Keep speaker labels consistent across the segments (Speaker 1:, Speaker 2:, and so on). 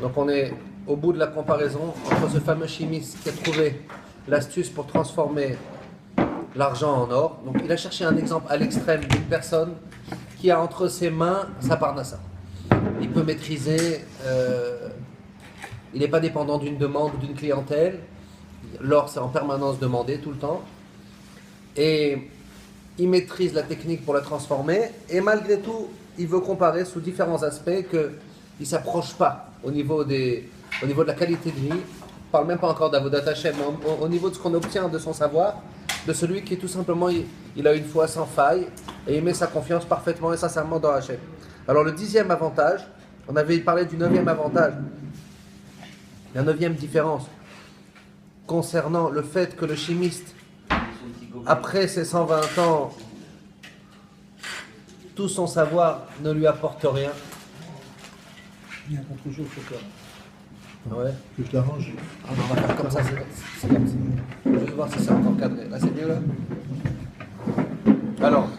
Speaker 1: Donc on est au bout de la comparaison entre ce fameux chimiste qui a trouvé l'astuce pour transformer l'argent en or. Donc il a cherché un exemple à l'extrême d'une personne qui a entre ses mains sa parnassa. Il peut maîtriser, il n'est pas dépendant d'une demande ou d'une clientèle. L'or c'est en permanence demandé tout le temps. Et il maîtrise la technique pour la transformer. Et malgré tout, il veut comparer sous différents aspects qu'il ne s'approche pas au niveau de la qualité de vie. On ne parle même pas encore d'Avodat Hashem, mais au niveau de ce qu'on obtient de son savoir, de celui qui tout simplement, il a une foi sans faille et il met sa confiance parfaitement et sincèrement dans Hashem. Alors le 10e avantage, on avait parlé du 9e avantage, la 9e différence concernant le fait que le chimiste, après ses 120 ans, tout son savoir ne lui apporte rien.
Speaker 2: Il y a un contre-jour sur toi.
Speaker 1: Ouais.
Speaker 2: Que je l'arrange.
Speaker 1: Ah non, on va faire comme ça, c'est comme ça. Je vais voir si c'est encore cadré. Là, c'est mieux, là. Alors,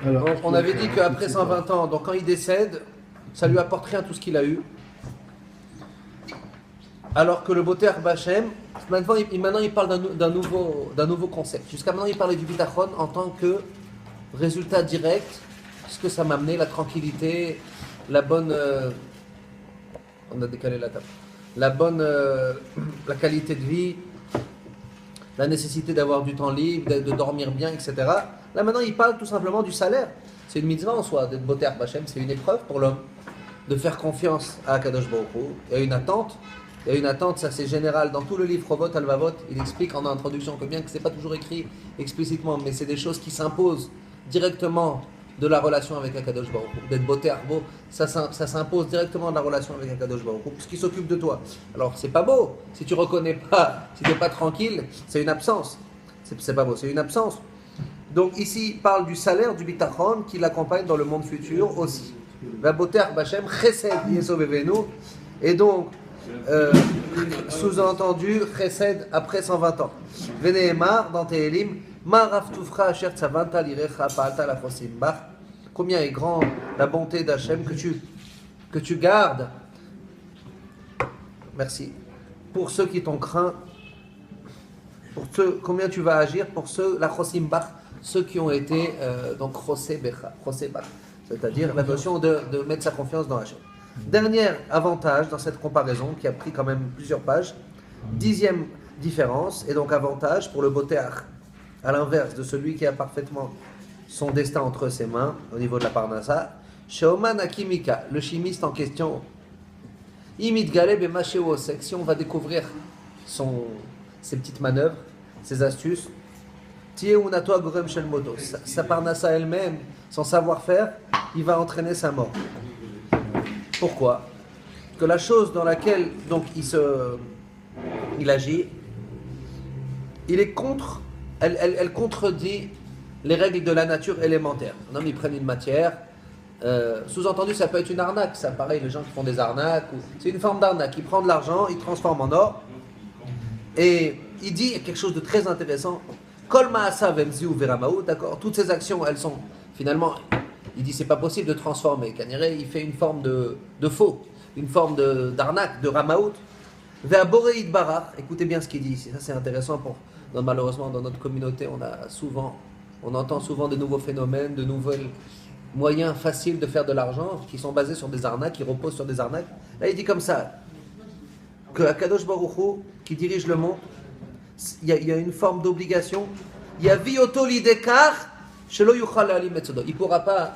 Speaker 1: donc, on avait dit qu'après 120 ans, donc quand il décède, ça lui apporte rien tout ce qu'il a eu. Alors que le Boter Bachem, maintenant il parle d'un nouveau concept. Jusqu'à maintenant, il parlait du bitachon en tant que résultat direct, ce que ça m'a amené, la tranquillité, la bonne... on a décalé la table. La qualité de vie, la nécessité d'avoir du temps libre, de dormir bien, etc. Là maintenant, il parle tout simplement du salaire. C'est une mitzvah en soi, d'être Boter Bachem, c'est une épreuve pour l'homme, de faire confiance à Kadosh Baruch Hu. Il y a une attente. Il y a une attente, ça c'est général. Dans tout le livre Rovot Alvavot, il explique en introduction que bien que ce n'est pas toujours écrit explicitement, mais c'est des choses qui s'imposent directement de la relation avec Akadosh Baruch Hu. D'être Boté Arbo, ça s'impose directement de la relation avec Akadosh Baruch Hu, puisqu'il s'occupe de toi. Alors c'est pas beau, si tu reconnais pas, si tu n'es pas tranquille, c'est une absence. C'est pas beau, c'est une absence. Donc ici, il parle du salaire du bitachon qui l'accompagne dans le monde futur aussi. Va Boté Bachem, Chesed Yesovevenu. Et donc, sous-entendu, Chesed après 120 ans. Veneemar dans Tehilim, Maraftufra Asher Tzavanta Lirecha Pa'alta Lachosim Bach. Combien est grand la bonté d'Hachem que tu gardes. Merci. Pour ceux qui t'ont craint, combien tu vas agir pour ceux, la Chosim Bach, ceux qui ont été donc Chosé Bach, c'est-à-dire la notion de mettre sa confiance dans Hachem. Dernier avantage dans cette comparaison qui a pris quand même plusieurs pages, 10e différence, et donc avantage pour le botéach, à l'inverse de celui qui a parfaitement son destin entre ses mains au niveau de la parnassa. Sheoman Akimika, le chimiste en question, Imit Galeb et Machéosek, si on va découvrir ses petites manœuvres, ses astuces, Tieunato Agorem Shel Moto, sa parnassa elle-même, son savoir-faire, il va entraîner sa mort. Pourquoi ? Que la chose dans laquelle donc il agit, elle contredit les règles de la nature élémentaire. Un homme, il prend une matière, sous-entendu, ça peut être une arnaque. Ça, pareil, les gens qui font des arnaques, c'est une forme d'arnaque. Il prend de l'argent, il transforme en or, et il dit quelque chose de très intéressant. Kol ma'asa vemziu veramaou, d'accord. Toutes ces actions, elles sont finalement. Il dit c'est pas possible de transformer. Kaniré, il fait une forme de faux, une forme d'arnaque, de ramaout. Ve'aboreid barach. Écoutez bien ce qu'il dit ici. Ça c'est intéressant malheureusement dans notre communauté, on entend souvent de nouveaux phénomènes, de nouveaux moyens faciles de faire de l'argent qui sont basés sur des arnaques, qui reposent sur des arnaques. Là il dit comme ça que Akadosh Baruch Hu, qui dirige le monde, il y a une forme d'obligation. Il y a vioto l'idekar. Il ne pourra pas,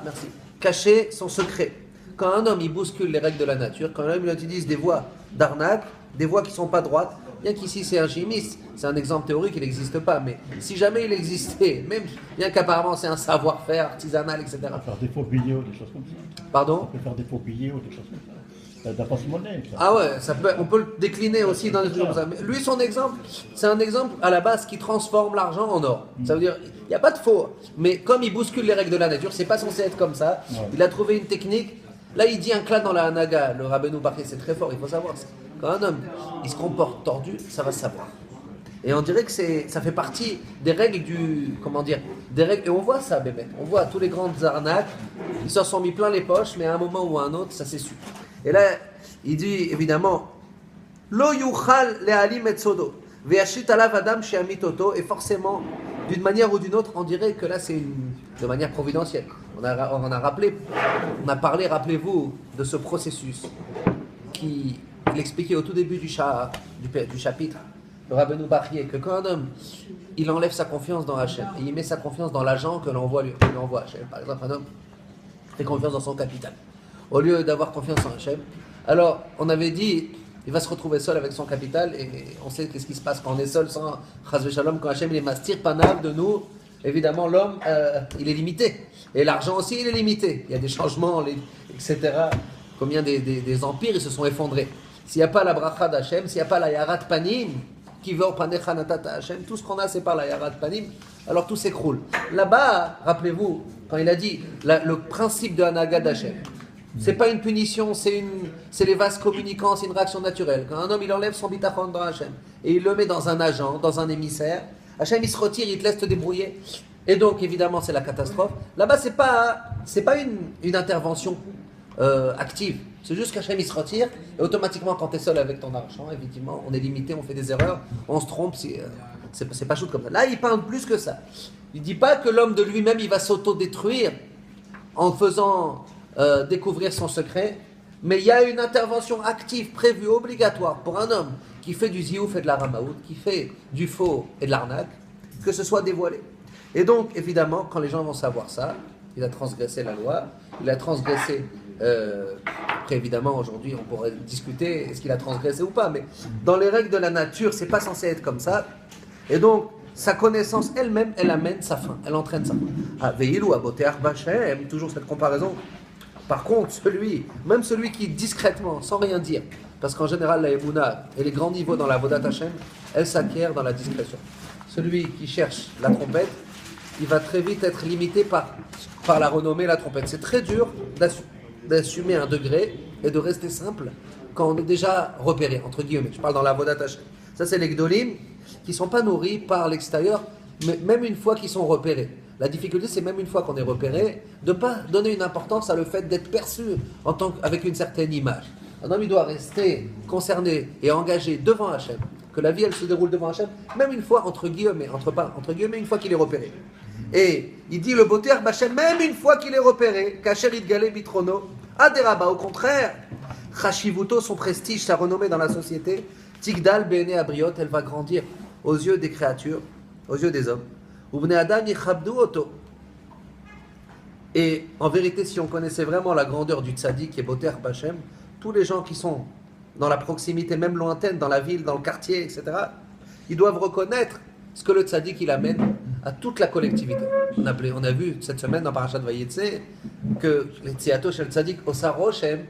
Speaker 1: cacher son secret. Quand un homme il bouscule les règles de la nature, quand un homme il utilise des voies d'arnaque, des voies qui ne sont pas droites, bien qu'ici c'est un chimiste, c'est un exemple théorique, il n'existe pas, mais si jamais il existait, même bien qu'apparemment c'est un savoir-faire artisanal, etc.
Speaker 2: On peut faire des faux billets ou des choses comme ça.
Speaker 1: Pardon ?
Speaker 2: On peut faire des faux billets ou des choses comme ça. La porte-monnaie.
Speaker 1: Ah ouais, on peut le décliner aussi dans des trucs comme ça. Mais lui, son exemple, c'est un exemple à la base qui transforme l'argent en or. Ça veut dire, il n'y a pas de faux. Mais comme il bouscule les règles de la nature, c'est pas censé être comme ça. Ouais. Il a trouvé une technique. Là, il dit un clan dans la Hanaga. Le Rabbeinu Baché, c'est très fort, il faut savoir. Quand un homme, il se comporte tordu, ça va se savoir. Et on dirait que ça fait partie des règles des règles. Et on voit ça, bébé. On voit tous les grandes arnaques, ils se sont mis plein les poches, mais à un moment ou à un autre, ça s'est su. Et là, il dit évidemment, Lo yuchal le'alim et sodo, ve'yashit alav adam she'amit oto, et forcément, d'une manière ou d'une autre, on dirait que là, c'est de manière providentielle. On a parlé, rappelez-vous, de ce processus qu'il expliquait au tout début du chapitre. Le Rabbeinu Bachye, que quand un homme, il enlève sa confiance dans Hachem et il met sa confiance dans l'agent que l'on lui envoie Hachem. Par exemple, un homme fait confiance dans son capital. Au lieu d'avoir confiance en Hachem, alors on avait dit, il va se retrouver seul avec son capital et on sait qu'est-ce qui se passe quand on est seul sans Chas Shalom, quand Hachem il est mastir panav de nous. Évidemment, l'homme, il est limité. Et l'argent aussi, il est limité. Il y a des changements, etc. Combien des empires, ils se sont effondrés. S'il n'y a pas la bracha d'Hachem, s'il n'y a pas la yarat panim, qui veut panecha natata Hachem, tout ce qu'on a, c'est par la yarat panim, alors tout s'écroule. Là-bas, rappelez-vous, quand il a dit le principe de Hanaga d'Hachem, c'est pas une punition, c'est les vases communicants, c'est une réaction naturelle. Quand un homme, il enlève son bitachon dans Hachem, et il le met dans un agent, dans un émissaire, Hachem, il se retire, il te laisse te débrouiller. Et donc, évidemment, c'est la catastrophe. Là-bas, c'est pas une intervention active. C'est juste qu'Hachem, il se retire. Et automatiquement, quand tu es seul avec ton argent, évidemment, on est limité, on fait des erreurs, on se trompe. C'est pas chose comme ça. Là, il parle plus que ça. Il ne dit pas que l'homme de lui-même, il va s'auto-détruire en faisant découvrir son secret. Mais il y a une intervention active, prévue, obligatoire pour un homme qui fait du ziouf et de la ramaout, qui fait du faux et de l'arnaque, que ce soit dévoilé. Et donc, évidemment, quand les gens vont savoir ça, il a transgressé la loi, il a transgressé... après, évidemment, aujourd'hui, on pourrait discuter est-ce qu'il a transgressé ou pas, mais dans les règles de la nature, c'est pas censé être comme ça. Et donc, sa connaissance elle-même, elle amène sa fin, elle entraîne sa fin. Ah, Veilou, Aboteach Bachem, toujours cette comparaison. Par contre, même celui qui discrètement, sans rien dire, parce qu'en général, la Emouna et les grands niveaux dans la Vodat Hashem, elle s'acquiert dans la discrétion. Celui qui cherche la trompette, il va très vite être limité par la renommée, la trompette. C'est très dur d'assumer un degré et de rester simple quand on est déjà repéré, entre guillemets. Je parle dans la Vodat Hashem. Ça, c'est les Gdolim qui ne sont pas nourris par l'extérieur, mais même une fois qu'ils sont repérés. La difficulté, c'est même une fois qu'on est repéré, de ne pas donner une importance à le fait d'être perçu avec une certaine image. Un homme, il doit rester concerné et engagé devant Hachem, que la vie, elle se déroule devant Hachem, même une fois, entre guillemets, une fois qu'il est repéré. Et il dit le Boter Bachem, même une fois qu'il est repéré, Kacher Idgale Bitrono, Aderaba, au contraire, Chashivuto, son prestige, sa renommée dans la société, Tigdal Bene Abriot, elle va grandir aux yeux des créatures, aux yeux des hommes. Et en vérité, si on connaissait vraiment la grandeur du tzaddik et Boter Bachem, tous les gens qui sont dans la proximité, même lointaine, dans la ville, dans le quartier, etc., ils doivent reconnaître ce que le tzaddik il amène à toute la collectivité. On a vu cette semaine dans Parashat Vayetse que les Tziato shel tzaddik osa roshem.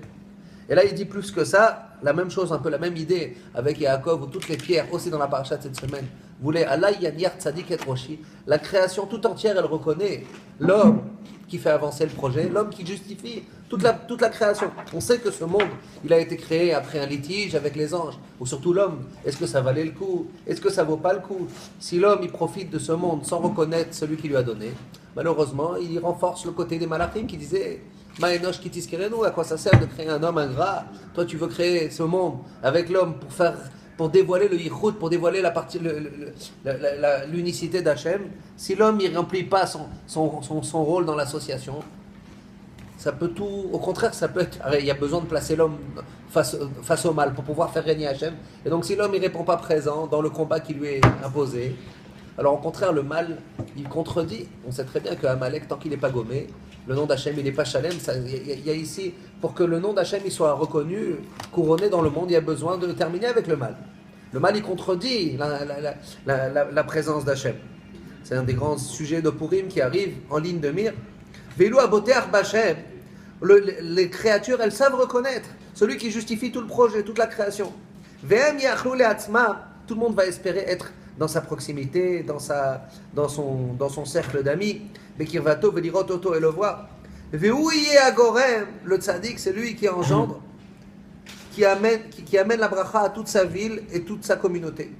Speaker 1: Et là, il dit plus que ça, la même chose, un peu la même idée avec Yaakov, où toutes les pierres, aussi dans la Parashat cette semaine, voulaient Allah yanir tzaddik et roshi. La création tout entière, elle reconnaît l'homme qui fait avancer le projet, l'homme qui justifie toute la création. On sait que ce monde, il a été créé après un litige avec les anges, ou surtout l'homme. Est-ce que ça valait le coup? Est-ce que ça vaut pas le coup? Si l'homme, il profite de ce monde sans reconnaître celui qui lui a donné, malheureusement, il renforce le côté des malachim qui disaient Maïnosh qui tiskerenu, à quoi ça sert de créer un homme ingrat? Toi, tu veux créer ce monde avec l'homme pour dévoiler le yichud, pour dévoiler l'unicité d'Hachem. Si l'homme ne remplit pas son rôle dans l'association, ça peut tout. Au contraire, ça peut être. Il y a besoin de placer l'homme face au mal pour pouvoir faire régner Hachem. Et donc, si l'homme ne répond pas présent dans le combat qui lui est imposé, alors au contraire, le mal, il contredit. On sait très bien qu'Amalek, tant qu'il n'est pas gommé, le nom d'Hachem, il n'est pas Shalem. Il y a ici, pour que le nom d'Hachem il soit reconnu, couronné dans le monde, il y a besoin de terminer avec le mal. Le mal, il contredit la présence d'Hachem. C'est un des grands sujets de Purim qui arrive en ligne de mire. Veilou aboteach b'Hachem. Les créatures, elles savent reconnaître celui qui justifie tout le projet, toute la création. Ve'em yachlou le'atzma. Tout le monde va espérer être dans sa proximité, dans son cercle d'amis. Bekirvato velirot oto et le voir. Ve'ouye agorem. Le tzaddik, c'est lui qui engendre, qui amène la bracha à toute sa ville et toute sa communauté.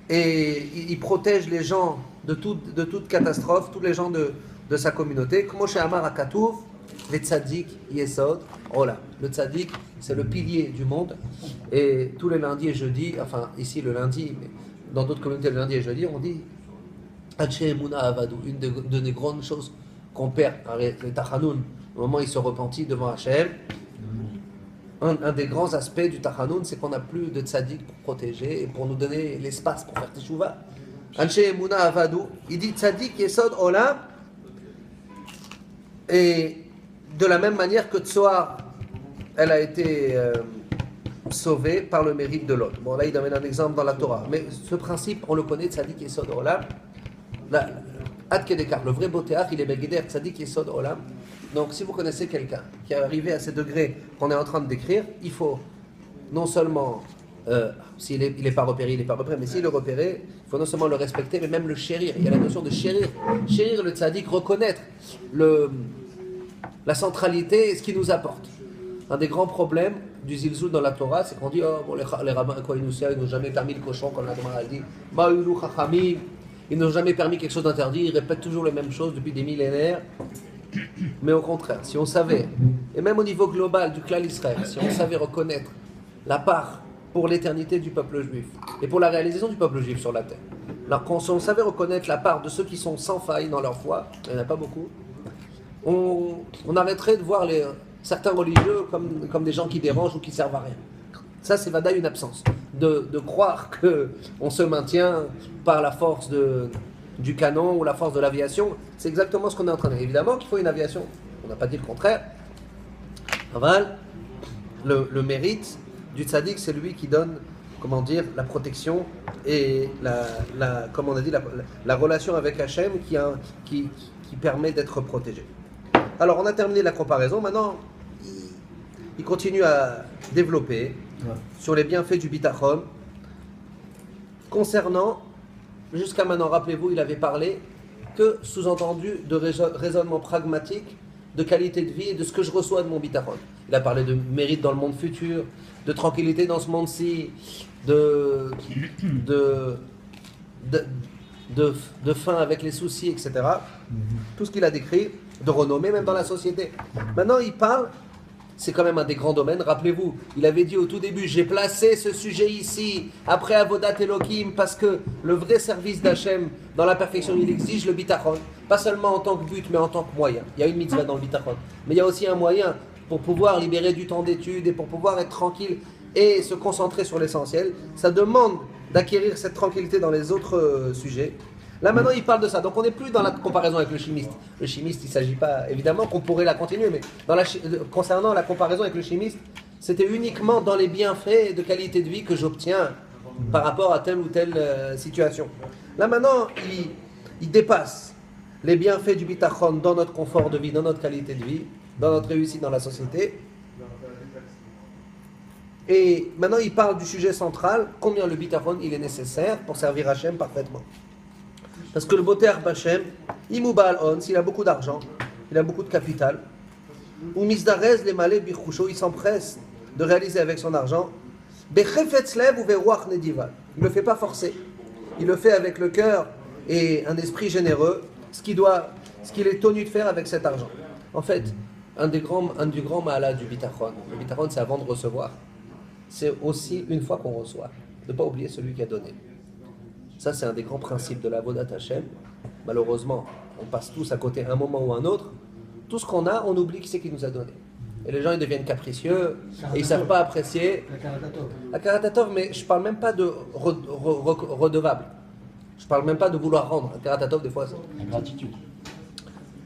Speaker 1: et il protège les gens de toute catastrophe, tous les gens de sa communauté. Comme chez Amar Akatouf, les tzaddik yesod. Oh là, le tzaddik, c'est le pilier du monde. Et tous les lundis et jeudis, enfin ici le lundi, mais dans d'autres communautés le lundi et jeudi, on dit Ache Emuna Avadou, une des grandes choses qu'on perd, le Tachanoun, au moment où il se repentit devant Hachem. Un des grands aspects du Tachanoun, c'est qu'on n'a plus de tzaddik pour protéger et pour nous donner l'espace pour faire teshuva. Ache Emuna Avadou, il dit tzaddik yesod olam, et de la même manière que Tsoar, elle a été sauvée par le mérite de l'autre. Bon, là, il donne un exemple dans la Torah. Mais ce principe, on le connaît, Tzadik Yesod Olam. Ad Kedekar, le vrai Botéach, il est Begeder, Tzadik Yesod Olam. Donc, si vous connaissez quelqu'un qui est arrivé à ces degrés qu'on est en train de décrire, il faut non seulement, s'il n'est pas repéré, il n'est pas repéré, mais s'il est repéré, il faut non seulement le respecter, mais même le chérir. Il y a la notion de chérir. Chérir le Tzadik, reconnaître la centralité et ce qu'il nous apporte. Un des grands problèmes du zilzoul dans la Torah, c'est qu'on dit oh, bon, les rabbins, quoi, ils n'ont jamais permis le cochon, comme la Gemara dit. Ma'ulu chachamim, ils n'ont jamais permis quelque chose d'interdit, ils répètent toujours les mêmes choses depuis des millénaires. Mais au contraire, si on savait, et même au niveau global du clan Israël, si on savait reconnaître la part pour l'éternité du peuple juif et pour la réalisation du peuple juif sur la terre, alors quand on savait reconnaître la part de ceux qui sont sans faille dans leur foi, il n'y en a pas beaucoup, on arrêterait de voir certains religieux comme des gens qui dérangent ou qui servent à rien. Ça, c'est vadaï une absence. De croire qu'on se maintient par la force du canon ou la force de l'aviation, c'est exactement ce qu'on est en train de dire. Évidemment qu'il faut une aviation, on n'a pas dit le contraire. Aval, le mérite du tzaddik, c'est lui qui donne, comment dire, la protection et comme on a dit, la relation avec Hachem qui permet d'être protégé. Alors, on a terminé la comparaison. Maintenant, il continue à développer sur les bienfaits du bitachon. Concernant, jusqu'à maintenant, rappelez-vous, il avait parlé que, sous-entendu, de raisonnement pragmatique, de qualité de vie et de ce que je reçois de mon bitachon. Il a parlé de mérite dans le monde futur, de tranquillité dans ce monde-ci, de fin avec les soucis, etc. Tout ce qu'il a décrit, de renommée même dans la société. Maintenant, il parle, c'est quand même un des grands domaines. Rappelez-vous, il avait dit au tout début, j'ai placé ce sujet ici, après Avodat Elohim, parce que le vrai service d'Hachem, dans la perfection, il exige le bitachon. Pas seulement en tant que but, mais en tant que moyen. Il y a une mitzvah dans le bitachon. Mais il y a aussi un moyen pour pouvoir libérer du temps d'études et pour pouvoir être tranquille et se concentrer sur l'essentiel. Ça demande d'acquérir cette tranquillité dans les autres sujets. Là maintenant il parle de ça, donc on n'est plus dans la comparaison avec le chimiste. Le chimiste, il ne s'agit pas, évidemment qu'on pourrait la continuer, mais concernant la comparaison avec le chimiste, c'était uniquement dans les bienfaits de qualité de vie que j'obtiens par rapport à telle ou telle situation. Là maintenant, il dépasse les bienfaits du bitachon dans notre confort de vie, dans notre qualité de vie, dans notre réussite dans la société. Et maintenant il parle du sujet central, combien le bitachon il est nécessaire pour servir Hachem parfaitement. Parce que le Botéach Bachem, Imoubal On, s'il a beaucoup d'argent, il a beaucoup de capital, ou Misdarez les malais birchoucho, il s'empresse de réaliser avec son argent, Bechefetzlev ou Verouach Nedival. Il ne le fait pas forcer. Il le fait avec le cœur et un esprit généreux, ce qu'il est tenu de faire avec cet argent. En fait, un du grand malade du bitachon, le bitachon c'est avant de recevoir, c'est aussi une fois qu'on reçoit, de ne pas oublier celui qui a donné. Ça, c'est un des grands principes de la Avodat Hashem. Malheureusement, on passe tous à côté un moment ou un autre. Tout ce qu'on a, on oublie qui c'est qui nous a donné. Et les gens, ils deviennent capricieux et ils ne savent pas apprécier. La karatatov, mais je ne parle même pas de redevable. Je ne parle même pas de vouloir rendre. La karatatov, des fois, c'est...
Speaker 2: La gratitude.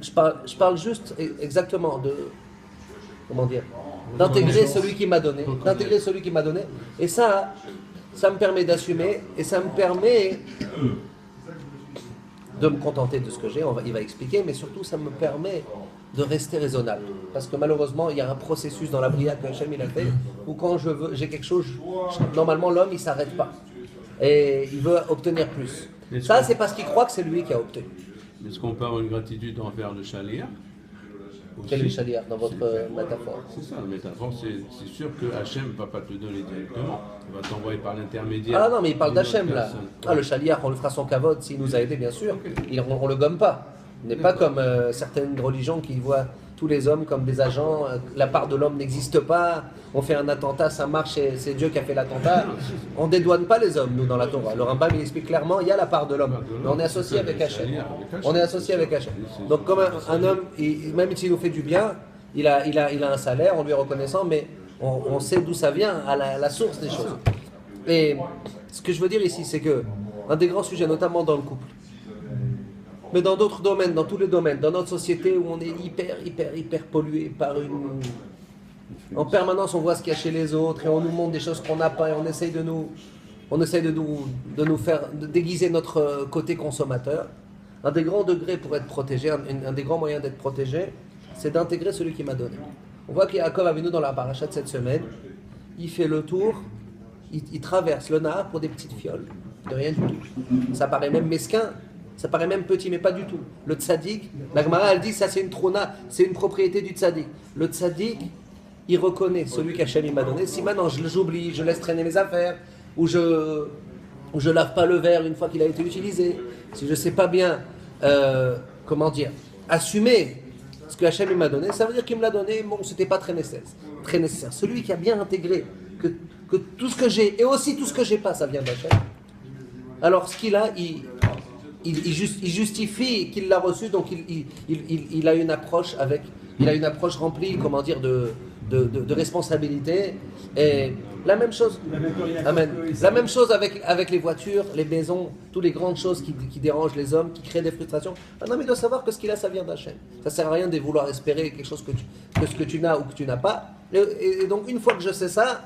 Speaker 1: Je parle juste exactement de... Comment dire, d'intégrer celui qui m'a donné. D'intégrer celui qui m'a donné. Et ça me permet d'assumer et ça me permet de me contenter de ce que j'ai, il va expliquer, mais surtout ça me permet de rester raisonnable. Parce que malheureusement, il y a un processus dans la bria que Hachem il a fait, où quand j'ai quelque chose, normalement l'homme il ne s'arrête pas. Et il veut obtenir plus. Ça, c'est parce qu'il croit que c'est lui qui a obtenu.
Speaker 3: Est-ce qu'on peut avoir une gratitude envers le chalier?
Speaker 1: Quel est le shaliach dans votre métaphore?
Speaker 3: C'est ça, la métaphore, c'est sûr que Hachem ne va pas te le donner directement, il va t'envoyer par l'intermédiaire.
Speaker 1: Ah non, mais il parle
Speaker 3: d'une autre
Speaker 1: d'Hachem là.
Speaker 3: personne.
Speaker 1: Ah, le shaliach, on le fera son kavod s'il nous a aidés, bien sûr. On le gomme pas. On n'est pas comme certaines religions qui voient tous les hommes comme des agents. La part de l'homme n'existe pas. On fait un attentat, ça marche, c'est Dieu qui a fait l'attentat. On ne dédouane pas les hommes, nous, dans la Torah. Le Rambam, il explique clairement, il y a la part de l'homme. Mais on est associé avec Hachem. On est associé avec Hachem. Donc, comme un homme, même s'il nous fait du bien, il a un salaire, on lui est reconnaissant, mais on sait d'où ça vient, à la source des choses. Et ce que je veux dire ici, c'est que un des grands sujets, notamment dans le couple, mais dans d'autres domaines, dans tous les domaines, dans notre société où on est hyper pollué par une... En permanence, on voit ce qu'il y a chez les autres et on nous montre des choses qu'on n'a pas et on essaye de nous faire de déguiser notre côté consommateur. Un des grands degrés pour être protégé, un des grands moyens d'être protégé, c'est d'intégrer celui qui m'a donné. On voit qu'Yaakov avec nous dans la paracha de cette semaine, il fait le tour, il traverse le Nahar pour des petites fioles, de rien du tout. Ça paraît même mesquin, ça paraît même petit, mais pas du tout. Le tzaddik, la Gemara, elle dit ça c'est une trona, c'est une propriété du tzaddik. Le tzaddik, il reconnaît celui qu'Hachem m'a donné. Si maintenant j'oublie, je laisse traîner mes affaires, ou je lave pas le verre une fois qu'il a été utilisé, si je sais pas bien, assumer ce que Hachem m'a donné, ça veut dire qu'il me l'a donné, bon, c'était pas très nécessaire. Celui qui a bien intégré que tout ce que j'ai, et aussi tout ce que j'ai pas, ça vient d'Hachem. Alors ce qu'il a, il justifie qu'il l'a reçu, donc il a une approche remplie, de responsabilité. Et la même chose, amen. La même chose avec les voitures, les maisons, toutes les grandes choses qui dérangent les hommes, qui créent des frustrations. Un homme, il doit savoir que ce qu'il a, ça vient d'Hachem. Ça sert à rien de vouloir espérer quelque chose que ce que tu n'as ou que tu n'as pas. Et donc une fois que je sais ça,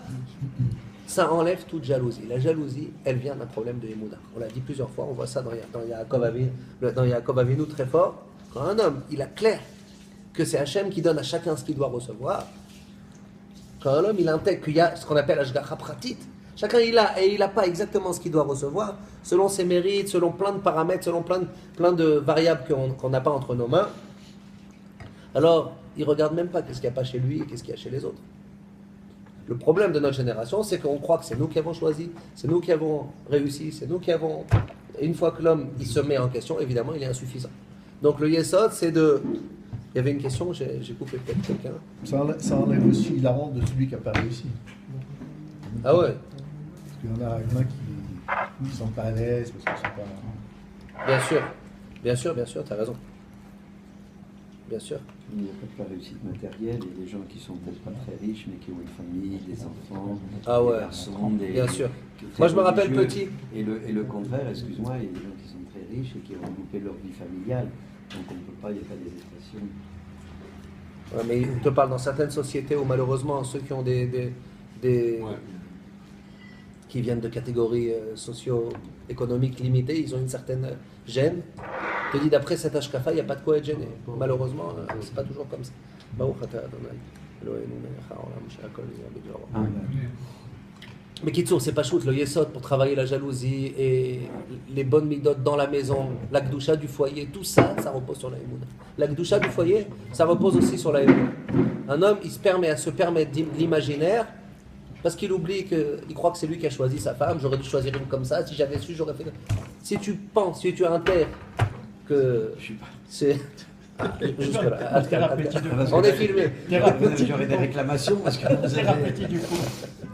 Speaker 1: ça enlève toute jalousie. La jalousie, elle vient d'un problème de Emouna. On l'a dit plusieurs fois, on voit ça dans Yaakov Avinu très fort. Quand un homme, il a clair que c'est Hachem qui donne à chacun ce qu'il doit recevoir, quand un homme, il intègre qu'il y a ce qu'on appelle Ashgacha Pratit, chacun il n'a pas exactement ce qu'il doit recevoir, selon ses mérites, selon plein de paramètres, selon plein de variables qu'on n'a pas entre nos mains, alors il ne regarde même pas qu'est-ce qu'il n'y a pas chez lui et qu'est-ce qu'il y a chez les autres. Le problème de notre génération, c'est qu'on croit que c'est nous qui avons choisi, c'est nous qui avons réussi, c'est nous qui avons... Et une fois que l'homme il se met en question, évidemment, il est insuffisant. Donc le Yesod, c'est de... Il y avait une question, j'ai coupé peut-être quelqu'un.
Speaker 2: Ça enlève aussi la honte de celui qui n'a pas réussi.
Speaker 1: Ah ouais.
Speaker 2: Parce qu'il y en a qui ne sont pas à l'aise, parce qu'ils ne sont pas...
Speaker 1: Bien sûr, tu as raison. Bien sûr.
Speaker 4: Il n'y a pas de réussite matérielle, il y a des gens qui sont peut-être pas très riches, mais qui ont une famille, des enfants, des garçons,
Speaker 1: bien sûr. Moi je me rappelle petit.
Speaker 4: Et le contraire, excuse-moi, il y a des gens qui sont très riches et qui ont loupé leur vie familiale. Donc on ne peut pas, il n'y a pas d'hésitation.
Speaker 1: Ouais, mais je te parle dans certaines sociétés où malheureusement ceux qui ont qui viennent de catégories socio-économiques limitées, ils ont une certaine gêne. Je te dis d'après cet Ashkafa, il n'y a pas de quoi être gêné. Malheureusement, c'est pas toujours comme ça. Mais Kitsour, c'est pas shoot, le Yesod pour travailler la jalousie et les bonnes midotes dans la maison, la Gdusha du foyer, tout ça, ça repose sur la Emouna. La Gdusha du foyer, ça repose aussi sur la Emouna. Un homme, il se permet de l'imaginaire parce qu'il oublie il croit que c'est lui qui a choisi sa femme, j'aurais dû choisir une comme ça, si j'avais su, j'aurais fait... Si tu penses, si tu intègres que c'est... On est filmé.
Speaker 4: J'aurais des réclamations parce que vous avez...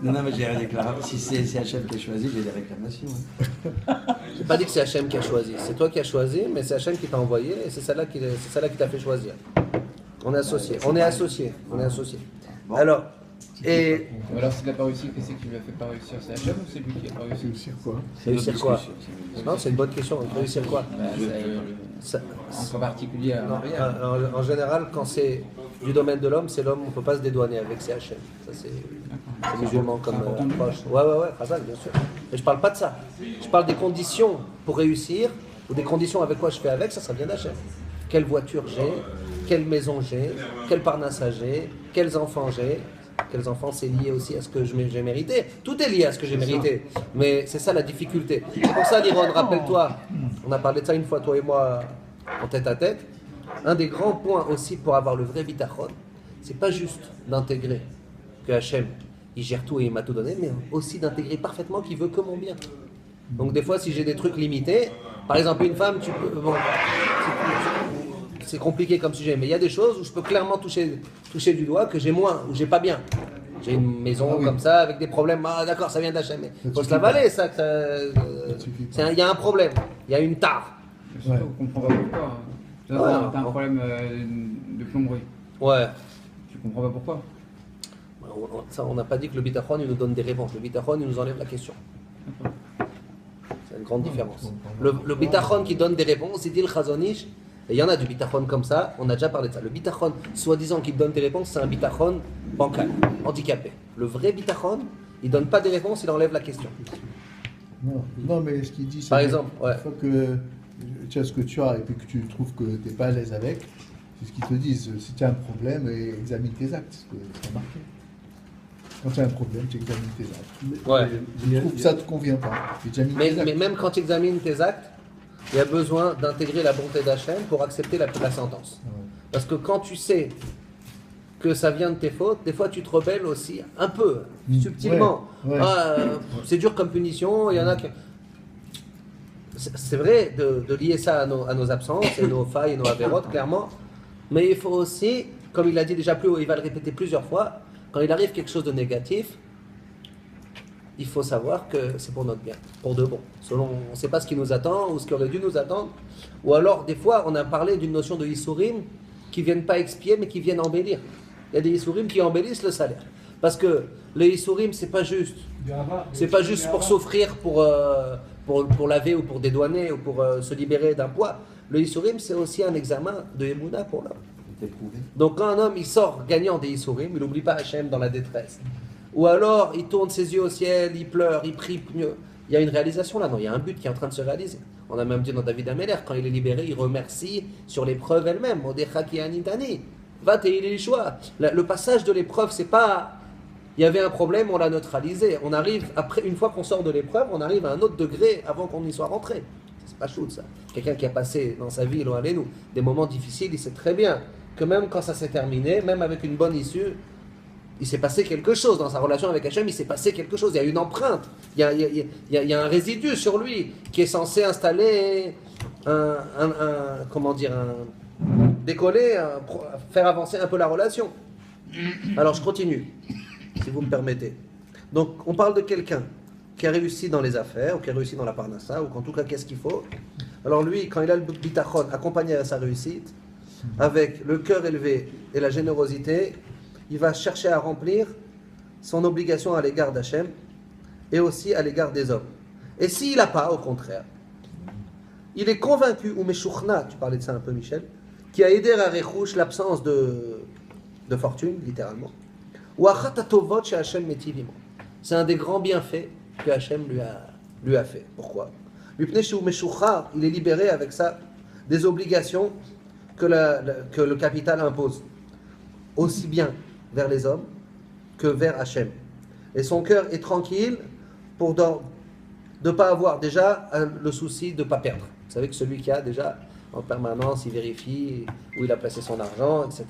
Speaker 4: Non, mais j'ai des réclamations. Si c'est Hachem qui a choisi, j'ai des réclamations.
Speaker 1: J'ai pas dit que c'est Hachem qui a choisi. C'est toi qui as choisi, mais c'est Hachem qui t'a envoyé et c'est celle-là qui t'a fait choisir. On est associés. Bon. Alors,
Speaker 5: s'il n'a pas réussi, qu'est-ce qui lui a fait pas réussir? C'est Hachem ou c'est lui qui a pas réussi?
Speaker 2: Réussir quoi?
Speaker 1: Réussir quoi? Non, c'est une bonne question. Réussir quoi?
Speaker 5: En particulier rien.
Speaker 1: En général, quand c'est du domaine de l'homme, c'est l'homme, on ne peut pas se dédouaner avec, c'est Hachem. Ça, c'est musulman comme approche. Ouais, Khazak, bien sûr. Mais je ne parle pas de ça. Je parle des conditions pour réussir, ou des conditions avec quoi je fais avec, ça vient d'Hachem. Quelle voiture j'ai, quelle maison j'ai, quel parnassa j'ai, quels enfants j'ai. Quels enfants, c'est lié aussi à ce que j'ai mérité. Tout est lié à ce que j'ai mérité. Mais c'est ça la difficulté. C'est pour ça, Liron, rappelle-toi, on a parlé de ça une fois, toi et moi, en tête à tête. un des grands points aussi pour avoir le vrai bitachon, c'est pas juste d'intégrer que Hachem, il gère tout et il m'a tout donné, mais aussi d'intégrer parfaitement qu'il veut que mon bien. Donc des fois, si j'ai des trucs limités, par exemple une femme, tu peux, bon, c'est compliqué comme sujet, mais il y a des choses où je peux clairement toucher du doigt que j'ai moins, ou j'ai pas bien. J'ai une maison comme ça avec des problèmes. Ah d'accord, ça vient d'Hachem, mais il faut se l'avaler ça. Il y a un problème, il y a une tare.
Speaker 5: On comprend pas pourquoi. T'as un problème de plomberie.
Speaker 1: Ouais.
Speaker 5: Tu comprends pas pourquoi.
Speaker 1: Ça, on n'a pas dit que le bitachon il nous donne des réponses. Le bitachon il nous enlève la question. C'est une grande différence. Le bitachon qui donne des réponses, il dit le chazonish. Et il y en a du bitachon comme ça, on a déjà parlé de ça. Le bitachon, soi-disant qu'il donne des réponses, c'est un bitachon bancal, handicapé. Le vrai bitachon, il donne pas des réponses, il enlève la question.
Speaker 2: Non, mais ce qu'il dit, c'est
Speaker 1: par exemple,
Speaker 2: une fois que tu as ce que tu as et puis que tu trouves que tu n'es pas à l'aise avec, c'est ce qu'ils te disent. Si tu as un problème, examine tes actes, c'est marqué. Quand tu as un problème, tu examines tes actes.
Speaker 1: Ouais.
Speaker 2: Tu trouves que ça ne te convient pas.
Speaker 1: Mais même quand tu examines tes actes, il y a besoin d'intégrer la bonté d'Hachem pour accepter la sentence. Ouais. Parce que quand tu sais que ça vient de tes fautes, des fois tu te rebelles aussi un peu, subtilement. Ouais. C'est dur comme punition, il y en a qui... C'est vrai de lier ça à nos absences et nos failles et nos avérotes, clairement. Mais il faut aussi, comme il l'a dit déjà plus haut, il va le répéter plusieurs fois, quand il arrive quelque chose de négatif, il faut savoir que c'est pour notre bien, pour de bon. Selon, on ne sait pas ce qui nous attend ou ce qui aurait dû nous attendre. Ou alors, des fois, on a parlé d'une notion de Issourim qui ne viennent pas expier, mais qui viennent embellir. Il y a des Issourim qui embellissent le salaire. Parce que les Issourim, c'est pas juste. C'est pas juste pour souffrir, pour laver ou pour dédouaner ou pour se libérer d'un poids. Le Issourim, c'est aussi un examen de Emouna pour l'homme. Donc, quand un homme il sort gagnant des Issourim, il n'oublie pas Hachem dans la détresse. Ou alors, il tourne ses yeux au ciel, il pleure, il prie mieux. Il y a une réalisation là, non, il y a un but qui est en train de se réaliser. On a même dit dans David Améler, quand il est libéré, il remercie sur l'épreuve elle-même. Le passage de l'épreuve, c'est pas... Il y avait un problème, on l'a neutralisé. On arrive, après, une fois qu'on sort de l'épreuve, on arrive à un autre degré avant qu'on y soit rentré. C'est pas chaud ça. Quelqu'un qui a passé dans sa vie, nous, des moments difficiles, il sait très bien que même quand ça s'est terminé, même avec une bonne issue, il s'est passé quelque chose dans sa relation avec Hachem, il s'est passé quelque chose, il y a une empreinte, il y a un résidu sur lui qui est censé installer décoller, faire avancer un peu la relation. Alors je continue, si vous me permettez. Donc on parle de quelqu'un qui a réussi dans les affaires, ou qui a réussi dans la parnassa, ou qu'en tout cas qu'est-ce qu'il faut. Alors lui, quand il a le bitachon accompagné à sa réussite, avec le cœur élevé et la générosité, il va chercher à remplir son obligation à l'égard d'Hachem et aussi à l'égard des hommes. Et s'il n'a pas, au contraire, il est convaincu, ou Meshuchna, tu parlais de ça un peu Michel, qui a aidé à Rechouch l'absence de fortune, littéralement, ou Achatatovot chez Hachem Metivimo. C'est un des grands bienfaits que Hachem lui a fait. Pourquoi ? Il est libéré avec ça des obligations que le capital impose, aussi bien vers les hommes que vers Hachem. Et son cœur est tranquille pour ne pas avoir déjà le souci de ne pas perdre. Vous savez que celui qui a déjà en permanence, il vérifie où il a placé son argent, etc.,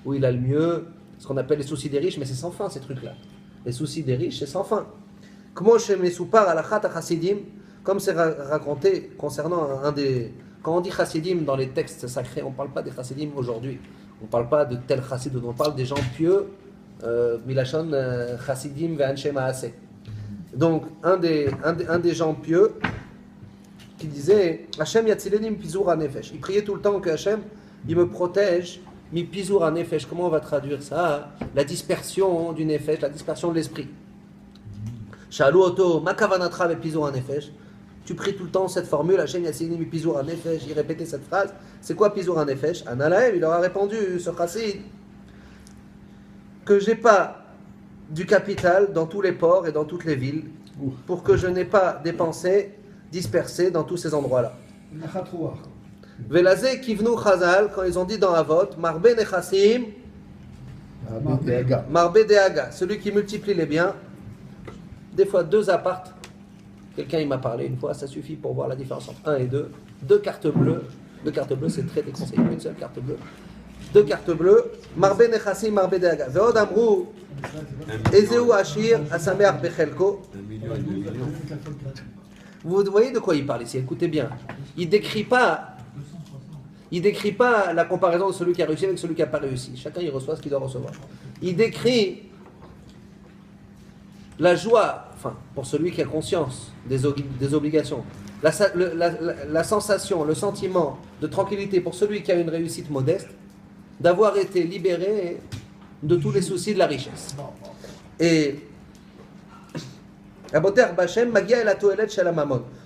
Speaker 1: où il a le mieux, ce qu'on appelle les soucis des riches, mais c'est sans fin ces trucs-là. Les soucis des riches, c'est sans fin. Comme c'est raconté concernant quand on dit chassidim dans les textes sacrés, on ne parle pas des chassidim aujourd'hui. On ne parle pas de tel chassid, on parle des gens pieux, milachon chassidim ve'anshe ma'aseh. Donc, un des gens pieux qui disait Hachem yatzileni pizur hanefesh. Il priait tout le temps que Hachem, il me protège, mi pizur hanefesh. Comment on va traduire ça ? La dispersion du nefesh, la dispersion de l'esprit. Shalu oto ma kavanatra ve pizur hanefesh. Tu pries tout le temps cette formule, Hachem yatzileni mi pizur hanefesh. Il répétait cette phrase. C'est quoi pizur hanefesh ? Analaem, il leur a répondu, ce chassid, que j'ai pas du capital dans tous les ports et dans toutes les villes, pour que je n'ai pas dépensé, dispersé dans tous ces endroits-là. Velazé kivnu chazal, quand ils ont dit dans Avot, marbe nechassim, marbe deaga, celui qui multiplie les biens, des fois 2 appartes. Quelqu'un il m'a parlé une fois, ça suffit pour voir la différence entre 1 et 2. 2 cartes bleues, 2 cartes bleues, c'est très déconseillé. Une seule carte bleue. 2 cartes bleues. Marbe nechassim, marbe deaga. Ve'od amrou, ezeu ashir, asameach bechelko.
Speaker 3: 1,5 million.
Speaker 1: Vous voyez de quoi il parle ici, écoutez bien. Il décrit pas la comparaison de celui qui a réussi avec celui qui n'a pas réussi. Chacun il reçoit ce qu'il doit recevoir. Il décrit la joie, enfin, pour celui qui a conscience des obligations, la sensation, le sentiment de tranquillité pour celui qui a une réussite modeste, d'avoir été libéré de tous les soucis de la richesse. Et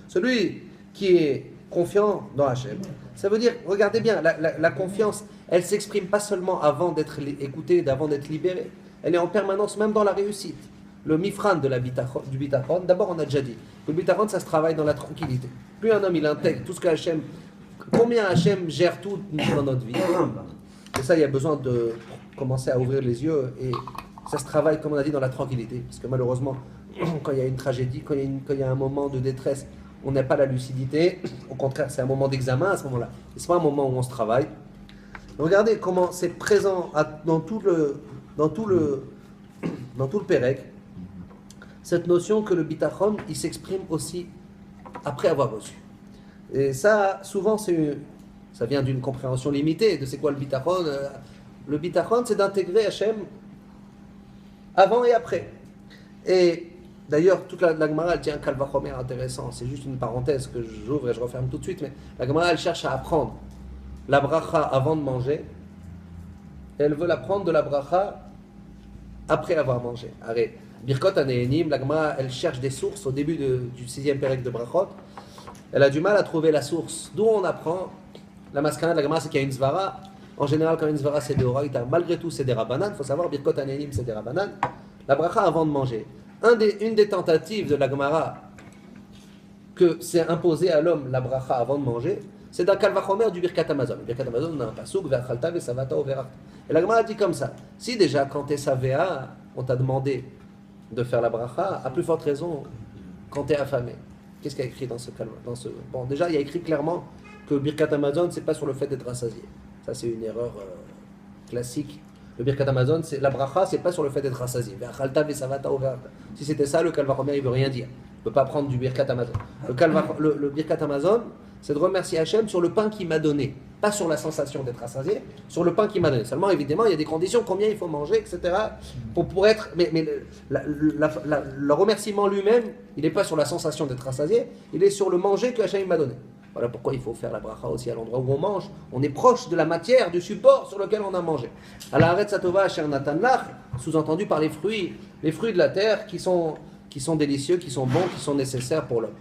Speaker 1: celui qui est confiant dans Hachem, ça veut dire, regardez bien, la confiance, elle ne s'exprime pas seulement avant d'être écoutée, avant d'être libérée, elle est en permanence même dans la réussite. Le mifran du bitachon, d'abord on a déjà dit, le bitachon ça se travaille dans la tranquillité. Plus un homme il intègre tout ce que Hachem, combien Hachem gère tout dans notre vie. Et ça il y a besoin de commencer à ouvrir les yeux et ça se travaille comme on a dit dans la tranquillité. Parce que malheureusement, quand il y a une tragédie, quand il y a un moment de détresse, on n'a pas la lucidité. Au contraire, c'est un moment d'examen à ce moment-là. Et c'est pas un moment où on se travaille. Regardez comment c'est présent dans tout le Pérec, cette notion que le bitachon, il s'exprime aussi après avoir reçu. Et ça, souvent, ça vient d'une compréhension limitée de c'est quoi le bitachon. Le bitachon, c'est d'intégrer Hachem avant et après. Et d'ailleurs, toute la Gemara, elle tient un kalvachomer intéressant. C'est juste une parenthèse que j'ouvre et je referme tout de suite. Mais la Gemara, elle cherche à apprendre la bracha avant de manger. Et elle veut l'apprendre de la bracha après avoir mangé. Arrête. Birkot Anehenim, la Gemara, elle cherche des sources au début du 6e pérec de Brachot. Elle a du mal à trouver la source. D'où on apprend la maskana de la Gemara, c'est qu'il y a une svara. En général, quand une svara, c'est des oraïta. Malgré tout, c'est des rabanan. Il faut savoir, Birkot Anehenim, c'est des rabanan. La bracha avant de manger. Une des tentatives de la Gemara que c'est imposé à l'homme la bracha avant de manger, c'est d'un kalvachomer du Birkat Hamazon. Le Birkat Hamazon, on a un pasouk, ve'achalta ve'savata overachta. Et la Gemara dit comme ça. Si déjà, quand t'es savéa, on t'a demandé de faire la bracha, à plus forte raison quand t'es affamé. Qu'est-ce qu'il y a écrit dans ce Bon, déjà, il y a écrit clairement que Birkat Hamazon, c'est pas sur le fait d'être rassasié. Ça, c'est une erreur classique. Le Birkat Hamazon, la bracha, c'est pas sur le fait d'être rassasié. Si c'était ça, le kalvachomer, il veut rien dire. Il ne peut pas prendre du Birkat Hamazon. Le Birkat Hamazon, c'est de remercier Hachem sur le pain qu'il m'a donné. Pas sur la sensation d'être rassasié, sur le pain qu'il m'a donné. Seulement, évidemment, il y a des conditions, combien il faut manger, etc. Pour être. Mais le remerciement lui-même, il n'est pas sur la sensation d'être rassasié, il est sur le manger que Hachem m'a donné. Voilà pourquoi il faut faire la bracha aussi à l'endroit où on mange. On est proche de la matière, du support sur lequel on a mangé. À la Haaretz Hatova Asher Natan Lach, sous-entendu par les fruits de la terre qui sont délicieux, qui sont bons, qui sont nécessaires pour l'homme.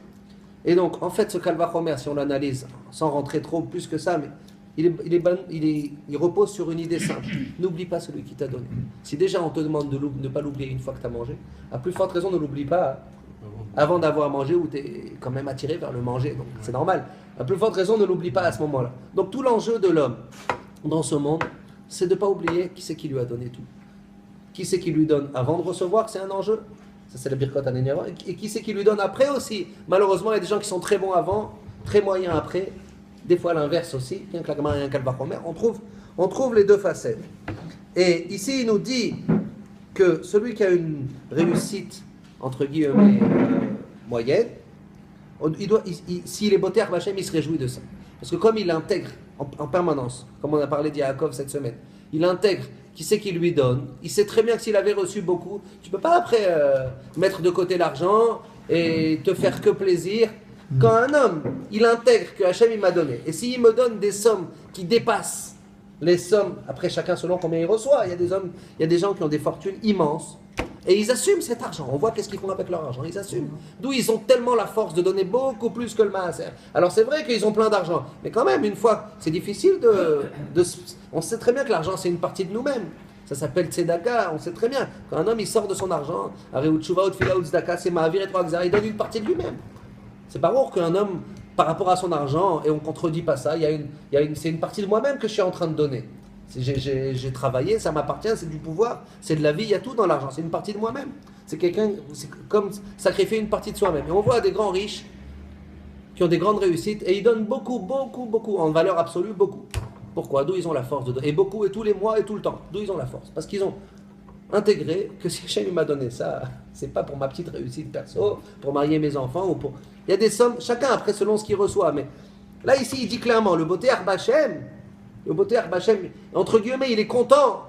Speaker 1: Et donc, en fait, ce kalvachomer, si on l'analyse, sans rentrer trop plus que ça, mais il repose sur une idée simple. N'oublie pas celui qui t'a donné. Si déjà on te demande de ne pas l'oublier une fois que tu as mangé, à plus forte raison ne l'oublie pas avant d'avoir mangé ou tu es quand même attiré vers le manger. Donc c'est normal. À plus forte raison ne l'oublie pas à ce moment-là. Donc tout l'enjeu de l'homme dans ce monde, c'est de ne pas oublier qui c'est qui lui a donné tout. Qui c'est qui lui donne avant de recevoir, c'est un enjeu. Ça c'est le Birkot Hanéniava. Et qui c'est qui lui donne après aussi. Malheureusement, il y a des gens qui sont très bons avant, très moyens après. Des fois l'inverse aussi, bien que la Gemara ait un kalvachomer, on trouve les deux facettes. Et ici, il nous dit que celui qui a une réussite, entre guillemets, moyenne, s'il est boter Hachem, il se réjouit de ça. Parce que comme il intègre en permanence, comme on a parlé d'Yaakov cette semaine, il intègre qui c'est qui lui donne, il sait très bien que s'il avait reçu beaucoup, tu ne peux pas après mettre de côté l'argent et te faire que plaisir. Quand un homme, il intègre que Hachem il m'a donné, et s'il me donne des sommes qui dépassent les sommes, après chacun selon combien il reçoit, il y a des gens qui ont des fortunes immenses, et ils assument cet argent, on voit qu'est-ce qu'ils font avec leur argent, ils assument. D'où ils ont tellement la force de donner beaucoup plus que le maaser. Alors c'est vrai qu'ils ont plein d'argent, mais quand même, une fois, c'est difficile on sait très bien que l'argent c'est une partie de nous-mêmes. Ça s'appelle tzedaka, on sait très bien. Quand un homme il sort de son argent, c'est ma'avir et il donne une partie de lui-même. C'est pas rare qu'un homme, par rapport à son argent, et on ne contredit pas ça, c'est une partie de moi-même que je suis en train de donner. J'ai travaillé, ça m'appartient, c'est du pouvoir, c'est de la vie, il y a tout dans l'argent, c'est une partie de moi-même. C'est comme sacrifier une partie de soi-même. Et on voit des grands riches qui ont des grandes réussites et ils donnent beaucoup, beaucoup, beaucoup, en valeur absolue, beaucoup. Pourquoi? D'où ils ont la force de donner? Et beaucoup, et tous les mois, et tout le temps. D'où ils ont la force? Parce qu'ils ont intégré que si Hachem m'a donné ça, c'est pas pour ma petite réussite perso, pour marier mes enfants, ou pour... Il y a des sommes, chacun après selon ce qu'il reçoit, mais là ici il dit clairement, le beauté Hachem, entre guillemets, il est content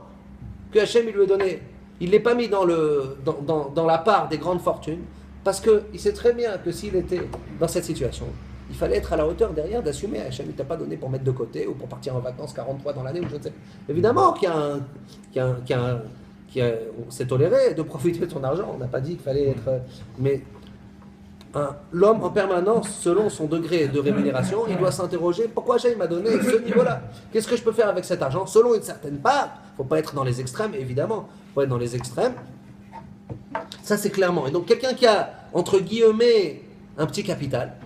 Speaker 1: que Hachem il lui ait donné. Il ne l'ait pas mis dans la part des grandes fortunes, parce qu'il sait très bien que s'il était dans cette situation, il fallait être à la hauteur derrière d'assumer. Hachem ne t'a pas donné pour mettre de côté ou pour partir en vacances 40 fois dans l'année, ou je ne sais. Évidemment on s'est toléré de profiter de ton argent, on n'a pas dit qu'il fallait être... Mais l'homme en permanence, selon son degré de rémunération, il doit s'interroger, pourquoi Hachem m'a donné ce niveau-là? Qu'est-ce que je peux faire avec cet argent? Selon une certaine part, il ne faut pas être dans les extrêmes, évidemment, il faut être dans les extrêmes. Ça c'est clairement. Et donc quelqu'un qui a, entre guillemets, un petit capital,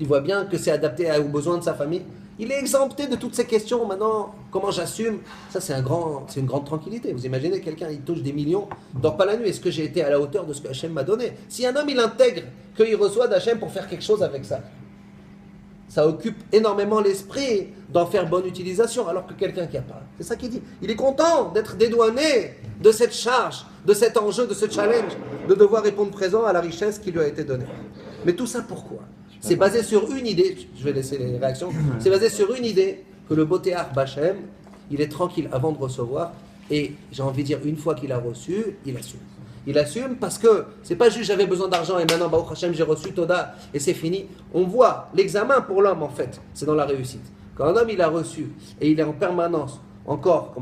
Speaker 1: il voit bien que c'est adapté aux besoins de sa famille, il est exempté de toutes ces questions. Maintenant, comment j'assume? Ça, c'est une grande tranquillité. Vous imaginez, quelqu'un, il touche des millions, dort pas la nuit. Est-ce que j'ai été à la hauteur de ce que Hachem m'a donné? Si un homme, il intègre qu'il reçoit d'Hachem pour faire quelque chose avec ça, ça occupe énormément l'esprit d'en faire bonne utilisation, alors que quelqu'un qui n'a pas. C'est ça qu'il dit. Il est content d'être dédouané de cette charge, de cet enjeu, de ce challenge, de devoir répondre présent à la richesse qui lui a été donnée. Mais tout ça, pourquoi? C'est basé sur une idée, je vais laisser les réactions, c'est basé sur une idée que le Botéar Bachem, il est tranquille avant de recevoir, et j'ai envie de dire, une fois qu'il a reçu, il assume. Il assume parce que c'est pas juste j'avais besoin d'argent et maintenant, Baruch Hashem, j'ai reçu Toda et c'est fini. On voit l'examen pour l'homme en fait, c'est dans la réussite. Quand un homme il a reçu et il est en permanence encore,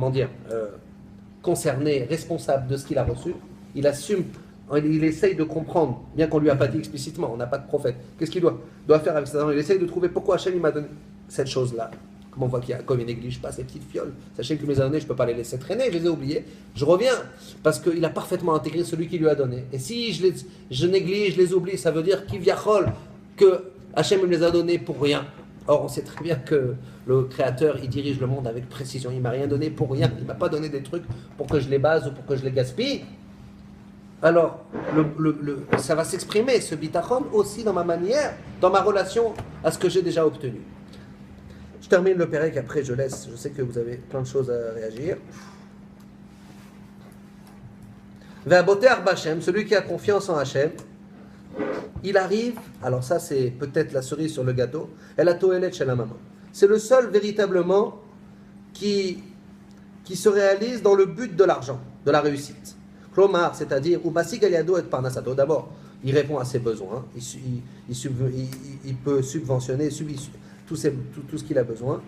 Speaker 1: concerné, responsable de ce qu'il a reçu, il assume. Il essaye de comprendre, bien qu'on ne lui a pas dit explicitement, on n'a pas de prophète. Qu'est-ce qu'il doit faire avec cet argent? Il essaye de trouver pourquoi Hachem il m'a donné cette chose-là. Comme on voit comme il néglige pas ces petites fioles. Sachez que mes années, je ne peux pas les laisser traîner, je les ai oubliées. Je reviens, parce qu'il a parfaitement intégré celui qui lui a donné. Et si je néglige, je les oublie, ça veut dire que Hachem me les a donnés pour rien. Or, on sait très bien que le Créateur, il dirige le monde avec précision. Il ne m'a rien donné pour rien. Il ne m'a pas donné des trucs pour que je les base ou pour que je les gaspille. Alors, ça va s'exprimer, ce bitachon, aussi dans ma manière, dans ma relation à ce que j'ai déjà obtenu. Je termine le Pérec, après je laisse, je sais que vous avez plein de choses à réagir. Ve'aboter Bachem, celui qui a confiance en Hachem, il arrive, alors ça c'est peut-être la cerise sur le gâteau, elle a toelet chez la maman. C'est le seul véritablement qui se réalise dans le but de l'argent, de la réussite. Klomar, c'est-à-dire, ou Basig Aliado et Parnasato. D'abord, il répond à ses besoins, il peut subventionner tout ce qu'il a besoin.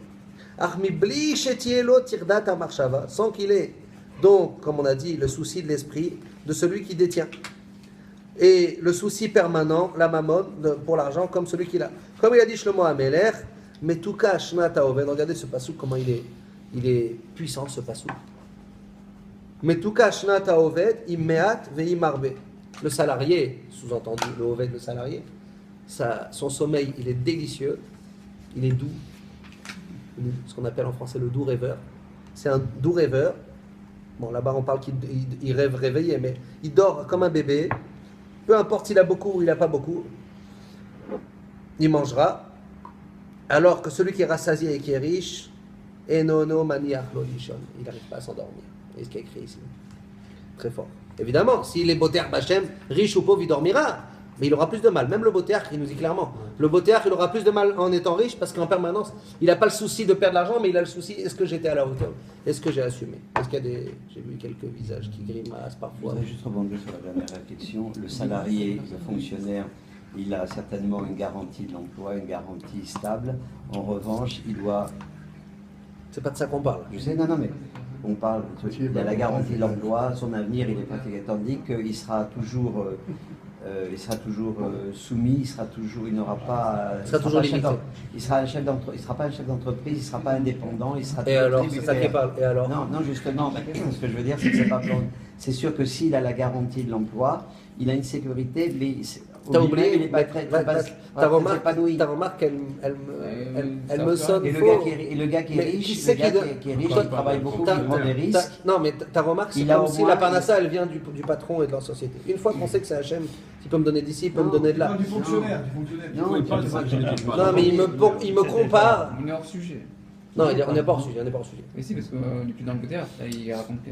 Speaker 1: Sans qu'il ait, donc, comme on a dit, le souci de l'esprit de celui qui détient. Et le souci permanent, la mammon, pour l'argent, comme celui qu'il a. Comme il a dit Shlomo Amelech, Metuka Shnata Oved. Regardez ce passou, comment il est puissant, ce passou. Metuka Shnata Oved, Immeat Veimarbe. Le salarié, sous-entendu, le Oved, le salarié, son sommeil, il est délicieux, il est doux, ce qu'on appelle en français le doux rêveur. C'est un doux rêveur. Bon, là-bas, on parle qu'il rêve réveillé, mais il dort comme un bébé. Peu importe s'il a beaucoup ou il n'a pas beaucoup, il mangera. Alors que celui qui est rassasié et qui est riche, Enono Maniach Lo Lishon, il n'arrive pas à s'endormir. Et ce qui est écrit ici. Très fort. Évidemment, s'il est Botéar Bachem, riche ou pauvre, il dormira. Mais il aura plus de mal. Même le Botéar, il nous dit clairement. Le Botéar, il aura plus de mal en étant riche parce qu'en permanence, il n'a pas le souci de perdre l'argent, mais il a le souci, est-ce que j'étais à la hauteur? Est-ce que j'ai assumé? Est-ce qu'il y a j'ai vu quelques visages qui grimacent parfois.
Speaker 4: Je voudrais juste rebondir sur la dernière réflexion. Le salarié, le fonctionnaire, il a certainement une garantie de l'emploi, une garantie stable. En revanche, il doit...
Speaker 1: C'est pas de ça qu'on parle.
Speaker 4: Je sais, non, mais on parle, il a la garantie de l'emploi, son avenir, il est pratiqué, tandis qu'il sera toujours, soumis, il n'aura pas,
Speaker 1: il sera toujours limité.
Speaker 4: Il sera pas un chef d'entreprise, il ne sera pas indépendant, il sera.
Speaker 1: Et alors, c'est ça qui parle. Et alors?
Speaker 4: Non, justement, ce que je veux dire, c'est que c'est sûr que s'il a la garantie de l'emploi, il a une sécurité, mais
Speaker 1: T'as
Speaker 4: Au
Speaker 1: oublié,
Speaker 4: lui-même, il est pas
Speaker 1: mais
Speaker 4: très,
Speaker 1: ta
Speaker 4: très
Speaker 1: remarque,
Speaker 4: épanoui.
Speaker 1: elle me sonne
Speaker 4: Et
Speaker 1: faux.
Speaker 4: le gars qui est
Speaker 1: Mais
Speaker 4: riche,
Speaker 1: qui sait
Speaker 4: le gars
Speaker 1: qu'il
Speaker 4: qui est riche,
Speaker 1: Toi,
Speaker 4: il travaille beaucoup,
Speaker 1: ta-
Speaker 4: il prend des risques.
Speaker 1: Non, mais ta remarque, c'est
Speaker 4: Il a
Speaker 1: comme
Speaker 4: au
Speaker 1: si
Speaker 4: moins-
Speaker 1: la parnassa, elle vient du patron et de leur société. Une fois qu'on sait que c'est Hachem, il peut me donner d'ici, il peut me donner de là.
Speaker 6: Non, du fonctionnaire.
Speaker 4: Non,
Speaker 3: Oui,
Speaker 4: tu
Speaker 3: pas
Speaker 4: vois,
Speaker 3: de ça,
Speaker 4: je-
Speaker 1: Non, mais il me compare.
Speaker 5: On est hors sujet.
Speaker 1: Non, on n'est pas hors sujet, on n'est pas hors sujet.
Speaker 5: Mais si, parce qu'on est plus dans le côté, là, il raconte que.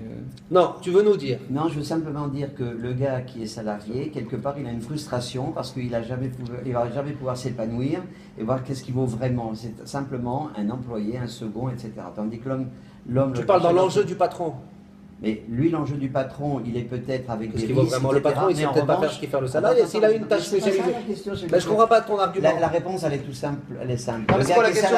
Speaker 1: Non, tu veux nous dire.
Speaker 4: Non, je veux simplement dire que le gars qui est salarié, quelque part, il a une frustration parce qu'il va jamais pouvoir s'épanouir et voir qu'est-ce qu'il vaut vraiment. C'est simplement un employé, un second, etc. Tandis que l'homme.
Speaker 1: Tu parles dans l'enjeu du patron.
Speaker 4: Mais lui, l'enjeu du patron, il est peut-être avec
Speaker 1: Parce
Speaker 4: des
Speaker 1: qu'il voit
Speaker 4: risques,
Speaker 1: vraiment le
Speaker 4: etc.
Speaker 1: patron, il sait
Speaker 4: Mais en
Speaker 1: peut-être pas
Speaker 4: revanche-
Speaker 1: faire ce qu'il fait le salarié. S'il a une tâche
Speaker 4: Mais c'est pas ça,
Speaker 1: spécialisée.
Speaker 4: la question, c'est
Speaker 1: Mais je comprends pas ton argument.
Speaker 4: La réponse, elle est tout simple. Elle est simple.
Speaker 1: Ah,
Speaker 4: Le
Speaker 1: c'est
Speaker 4: gars
Speaker 1: quoi la
Speaker 4: qui est
Speaker 1: question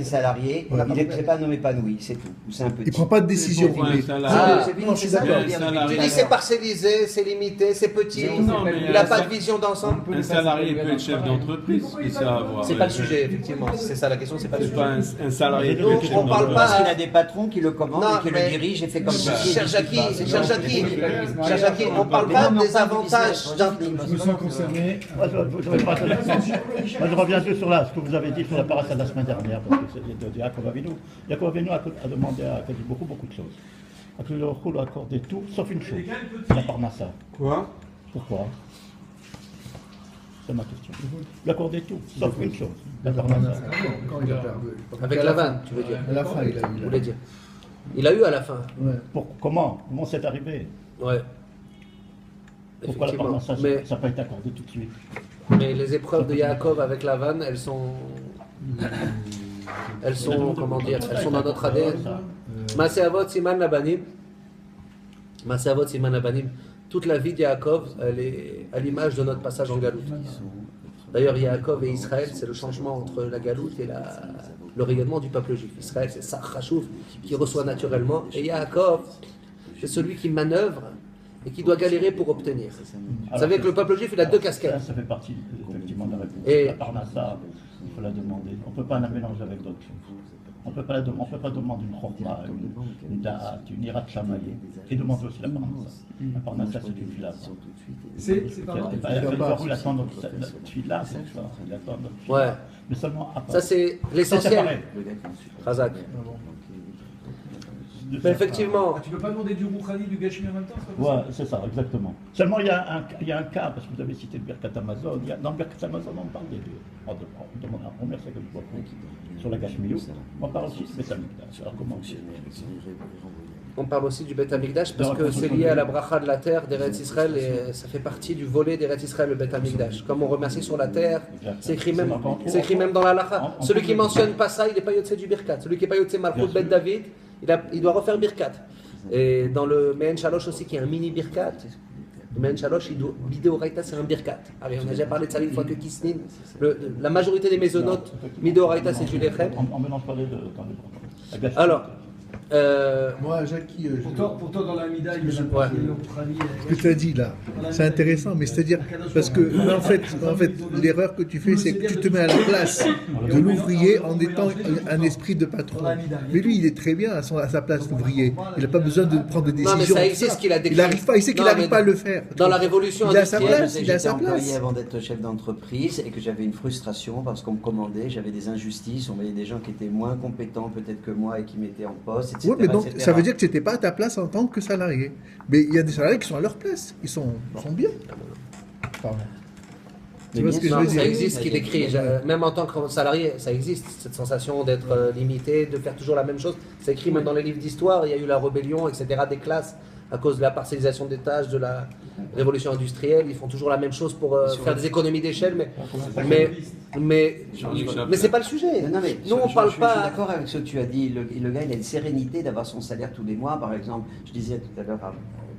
Speaker 4: salarié, c'est pas un homme épanoui, c'est tout. Ou c'est un petit.
Speaker 2: Il prend pas de décision.
Speaker 3: Pour un
Speaker 2: mais-
Speaker 3: salarié.
Speaker 1: Ah,
Speaker 4: C'est fini,
Speaker 2: non, je suis
Speaker 4: c'est ça,
Speaker 2: d'accord.
Speaker 4: je veux dire,
Speaker 3: Un
Speaker 4: depuis
Speaker 3: salarié.
Speaker 1: Tu
Speaker 4: tout à
Speaker 1: dis c'est
Speaker 4: l'heure.
Speaker 1: parcellisé, c'est limité, c'est petit,
Speaker 3: Non, mais
Speaker 1: il n'a
Speaker 3: un
Speaker 1: pas
Speaker 3: sal-
Speaker 1: de vision d'ensemble.
Speaker 3: Un salarié peut être chef d'entreprise, qui sait avoir.
Speaker 1: C'est pas le sujet, effectivement. C'est ça la question, c'est pas le
Speaker 3: C'est pas
Speaker 1: sujet.
Speaker 3: un salarié peut
Speaker 1: Donc,
Speaker 3: être chef
Speaker 1: on parle
Speaker 3: d'entreprise.
Speaker 1: pas-
Speaker 4: Parce qu'il a des patrons qui le commandent
Speaker 1: Non,
Speaker 4: et qui
Speaker 1: mais-
Speaker 4: le dirigent et fait comme ça.
Speaker 1: Cher Jackie, on parle
Speaker 4: Mais
Speaker 1: pas
Speaker 4: non, mais
Speaker 1: des
Speaker 4: ça,
Speaker 1: avantages d'un.
Speaker 6: Je me sens concerné.
Speaker 7: Moi, je reviens juste sur ce que vous avez dit sur la parasha de la semaine dernière, parce que c'est de Yaakov Avinu. Yaakov Avinu a demandé à Akadosh beaucoup de choses. Akadosh Baruch Hu lui a accordé tout, sauf une chose, la parnassa.
Speaker 6: Quoi?
Speaker 7: Pourquoi? C'est ma question. Il lui a accordé tout, sauf une chose, la parnassa.
Speaker 2: Quand il a perdu.
Speaker 1: Avec la vanne, tu veux dire.
Speaker 2: À la fin, il a
Speaker 1: Vous
Speaker 2: eu.
Speaker 1: voulez dire. Il a eu à la fin.
Speaker 2: Ouais.
Speaker 7: Comment c'est arrivé?
Speaker 1: Ouais.
Speaker 7: Pourquoi la
Speaker 1: Effectivement.
Speaker 7: parnassa,
Speaker 1: Mais,
Speaker 7: ça n'a pas été accordé tout de suite?
Speaker 1: mais les épreuves de Yaakov avec la vanne, elles sont, comment dire, elles sont dans notre ADN. Masé Avot Siman Labanim. Masé Avot Siman Labanim. Toute la vie de Yaakov, elle est à l'image de notre passage en Galoute. D'ailleurs, Yaakov et Israël, c'est le changement entre la Galoute et le rayonnement du peuple juif. Israël, c'est Sar Chashuv qui reçoit naturellement. Et Yaakov, c'est celui qui manœuvre et qui doit galérer pour obtenir. Vous savez que le peuple juif, il a deux casquettes.
Speaker 7: Ça fait partie effectivement de la réponse.
Speaker 1: Et-
Speaker 7: La parnassa, il faut la demander. On ne peut pas la mélanger avec d'autres choses. On ne peut pas demander une chorma, une da'at, une irat shamaye, et demander aussi la parnassa. La parnassa, c'est une fila.
Speaker 6: C'est pas vrai.
Speaker 7: Il attend notre fila, c'est ça. Il attend notre fila.
Speaker 1: Ouais.
Speaker 7: Mais seulement après.
Speaker 1: Ça, c'est
Speaker 7: C'est
Speaker 1: l'essentiel.
Speaker 7: pareil.
Speaker 1: Razak. Mais effectivement,
Speaker 6: Ah, tu peux pas demander du Rouhani, du Gashmi en même temps, c'est pas possible.
Speaker 7: Ouais, c'est ça, exactement. Seulement, il y a un cas, parce que vous avez cité le Birkat Amazon. Dans le Birkat Amazon, on parle des deux. On demande la première, c'est que je vois sur la Gashmiou. On parle aussi du Beth Amikdash. Alors, comment
Speaker 1: on parle aussi du Beth Amikdash parce que c'est lié à la bracha de la terre d'Eretz Israël et ça fait partie du volet d'Eretz Israël, le Beth Amikdash. Comme on remercie sur la terre, c'est écrit même dans la Lacha. Celui qui mentionne pas ça, il n'est pas Yotze du Birkat. Celui qui n'est pas Yotze Malchut Bet David, il doit refaire Birkat. Et dans le Mehen Shalosh aussi, qui est un mini Birkat, le Mehen Shalosh, Mideoraita, c'est un Birkat. Allez, on a déjà parlé de ça une fois que Kisnin. La majorité des mésonotes, Mideoraita, c'est du Lechem.
Speaker 7: On mélange pas les deux dans les bras.
Speaker 1: Alors,
Speaker 2: Moi, Jackie,
Speaker 6: Pour toi, dans la Mida, il y a
Speaker 1: Ouais.
Speaker 6: le Rouhani.
Speaker 2: ce que tu as dit là, c'est intéressant, mais c'est-à-dire, parce que en fait, l'erreur que tu fais, c'est que tu te mets à la place de l'ouvrier en étant un esprit de patron. Mais lui, il est très bien à sa place, l'ouvrier. Il n'a pas besoin de prendre des
Speaker 1: non, mais
Speaker 2: décisions.
Speaker 1: ça existe ce qu'il a décrit.
Speaker 2: Il n'arrive pas, il sait qu'il
Speaker 1: Non,
Speaker 2: n'arrive
Speaker 1: mais
Speaker 2: pas à le faire.
Speaker 1: Dans la révolution
Speaker 2: Il a sa
Speaker 1: industrielle,
Speaker 2: place, il a
Speaker 4: J'étais
Speaker 2: sa
Speaker 4: employé
Speaker 2: place.
Speaker 4: avant d'être chef d'entreprise et que j'avais une frustration parce qu'on me commandait, j'avais des injustices, on voyait des gens qui étaient moins compétents peut-être que moi et qui m'étaient en poste, etc.
Speaker 2: Oui, mais donc
Speaker 4: etc.
Speaker 2: ça veut dire que tu n'étais pas à ta place en tant que salarié. Mais il y a des salariés qui sont à leur place. Ils sont bien. Pardon. Tu vois ce que je
Speaker 1: Non,
Speaker 2: veux
Speaker 1: ça
Speaker 2: dire
Speaker 1: existe ce qu'il décrit. Même en tant que salarié, ça existe, cette sensation d'être limité, de faire toujours la même chose. C'est écrit même dans les livres d'histoire. Il y a eu la rébellion, etc., des classes, à cause de la parcellisation des tâches, de la révolution industrielle. Ils font toujours la même chose pour faire des économies d'échelle, mais c'est pas le sujet.
Speaker 4: Non, mais
Speaker 1: Nous, on
Speaker 4: je
Speaker 1: parle
Speaker 4: suis
Speaker 1: pas.
Speaker 4: d'accord avec ce que tu as dit. Le gars, il a une sérénité d'avoir son salaire tous les mois. Par exemple, je disais tout à l'heure à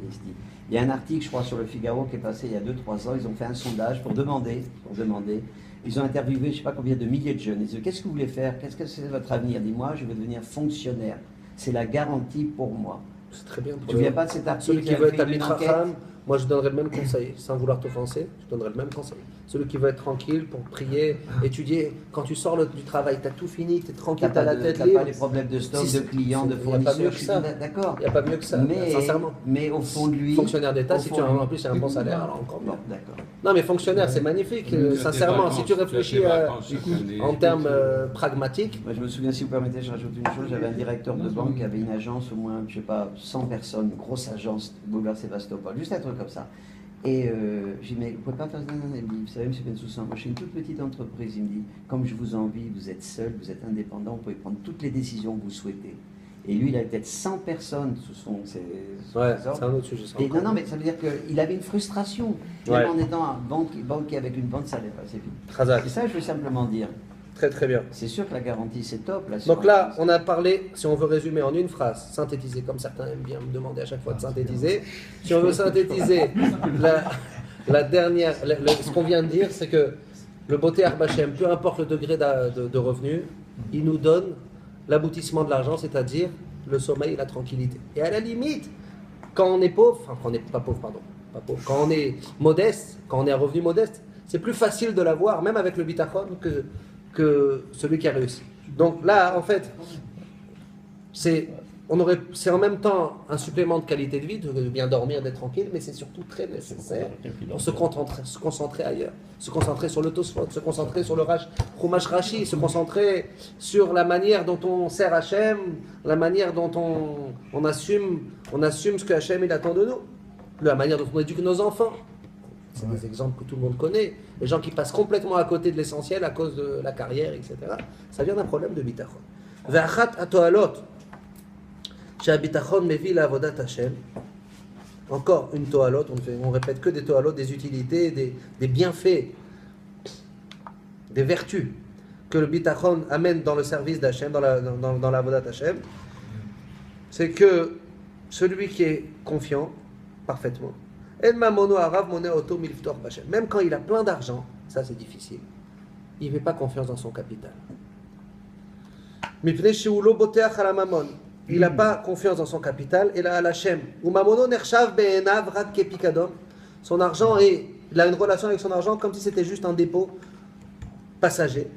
Speaker 4: Esti, il y a un article, je crois, sur le Figaro qui est passé il y a 2-3 ans. Ils ont fait un sondage pour demander. Ils ont interviewé, je ne sais pas combien de milliers de jeunes. Ils disent, qu'est-ce que vous voulez faire? Qu'est-ce que c'est votre avenir? Dis-moi, je veux devenir fonctionnaire. C'est la garantie pour moi.
Speaker 1: C'est très bien.
Speaker 4: Tu ne viens pas de cet article
Speaker 1: Celui qui veut être
Speaker 4: a fait une
Speaker 1: Talmid
Speaker 4: enquête.
Speaker 1: Chacham moi je donnerais le même conseil, sans vouloir t'offenser, je donnerais le même conseil. Celui qui veut être tranquille pour prier, étudier, quand tu sors du travail, tu as tout fini, tu es tranquille, tu as la tête
Speaker 4: T'as
Speaker 1: libre.
Speaker 4: pas les problèmes de stock,
Speaker 1: Si,
Speaker 4: de clients, de
Speaker 1: il n'y a pas mieux
Speaker 4: fournisseurs,
Speaker 1: que
Speaker 4: je suis
Speaker 1: ça.
Speaker 4: d'accord.
Speaker 1: Il n'y a pas mieux que ça, sincèrement.
Speaker 4: Mais au fond de lui...
Speaker 1: Fonctionnaire d'État,
Speaker 4: au
Speaker 1: si
Speaker 4: fond
Speaker 1: tu as
Speaker 4: de lui-
Speaker 1: en plus un bon salaire, alors encore mieux.
Speaker 4: Bon, d'accord.
Speaker 1: Non mais fonctionnaire, c'est magnifique, sincèrement, si tu réfléchis en termes pragmatiques.
Speaker 4: Moi, je me souviens, si vous permettez, je rajoute une chose. J'avais un directeur de banque qui avait une agence, au moins, je sais pas, 100 personnes, une grosse agence, Boulevard Sébastopol, juste un truc comme ça. Et j'ai dit, mais vous pouvez pas faire ça? Non, il me dit, vous savez, M. Bensoussan, moi, je suis une toute petite entreprise. Il me dit, comme je vous envie, vous êtes seul, vous êtes indépendant, vous pouvez prendre toutes les décisions que vous souhaitez. Et lui, il avait peut-être 100 personnes sous ses
Speaker 1: Ouais,
Speaker 4: ordres.
Speaker 1: c'est un autre sujet.
Speaker 4: Et non, mais ça veut dire qu'il avait une frustration, même
Speaker 1: Ouais.
Speaker 4: en étant un banquier avec une bonne salaire. C'est fini.
Speaker 1: Khazak.
Speaker 4: Et ça, je veux simplement dire,
Speaker 1: Très très bien.
Speaker 4: c'est sûr que la garantie, c'est top.
Speaker 1: Donc là, on a parlé, si on veut résumer en une phrase, synthétiser, comme certains aiment bien me demander à chaque fois de synthétiser, si on veut synthétiser la dernière, ce qu'on vient de dire, c'est que le beauté Arbachem, peu importe le degré de revenu, il nous donne l'aboutissement de l'argent, c'est-à-dire le sommeil et la tranquillité. Et à la limite, quand on est pauvre, enfin quand on n'est pas pauvre, pardon, pas pauvre, quand on est modeste, quand on est à revenu modeste, c'est plus facile de l'avoir, même avec le bitachon, que celui qui a réussi. Donc là, en fait, c'est en même temps un supplément de qualité de vie, de bien dormir, d'être tranquille, mais c'est surtout très nécessaire pour se concentrer ailleurs, se concentrer sur le Tosfot, se concentrer sur le Chumash Rashi, se concentrer sur la manière dont on sert Hachem, la manière dont on assume ce que Hachem il attend de nous, la manière dont on éduque nos enfants. C'est des exemples que tout le monde connaît. Les gens qui passent complètement à côté de l'essentiel à cause de la carrière, etc. Ça vient d'un problème de bitachon. Ve'achat atoalot, she'habitachon mevi la'avodat Hashem. Encore une toalot, on répète que des toalot, des utilités, des bienfaits, des vertus que le bitachon amène dans le service d'Hachem, dans l'avodat Hashem. C'est que celui qui est confiant, parfaitement, même quand il a plein d'argent, ça c'est difficile. Il ne fait pas confiance dans son capital. Il n'a pas confiance dans son capital. Et là, à l'Hachem. Son argent il a une relation avec son argent comme si c'était juste un dépôt passager.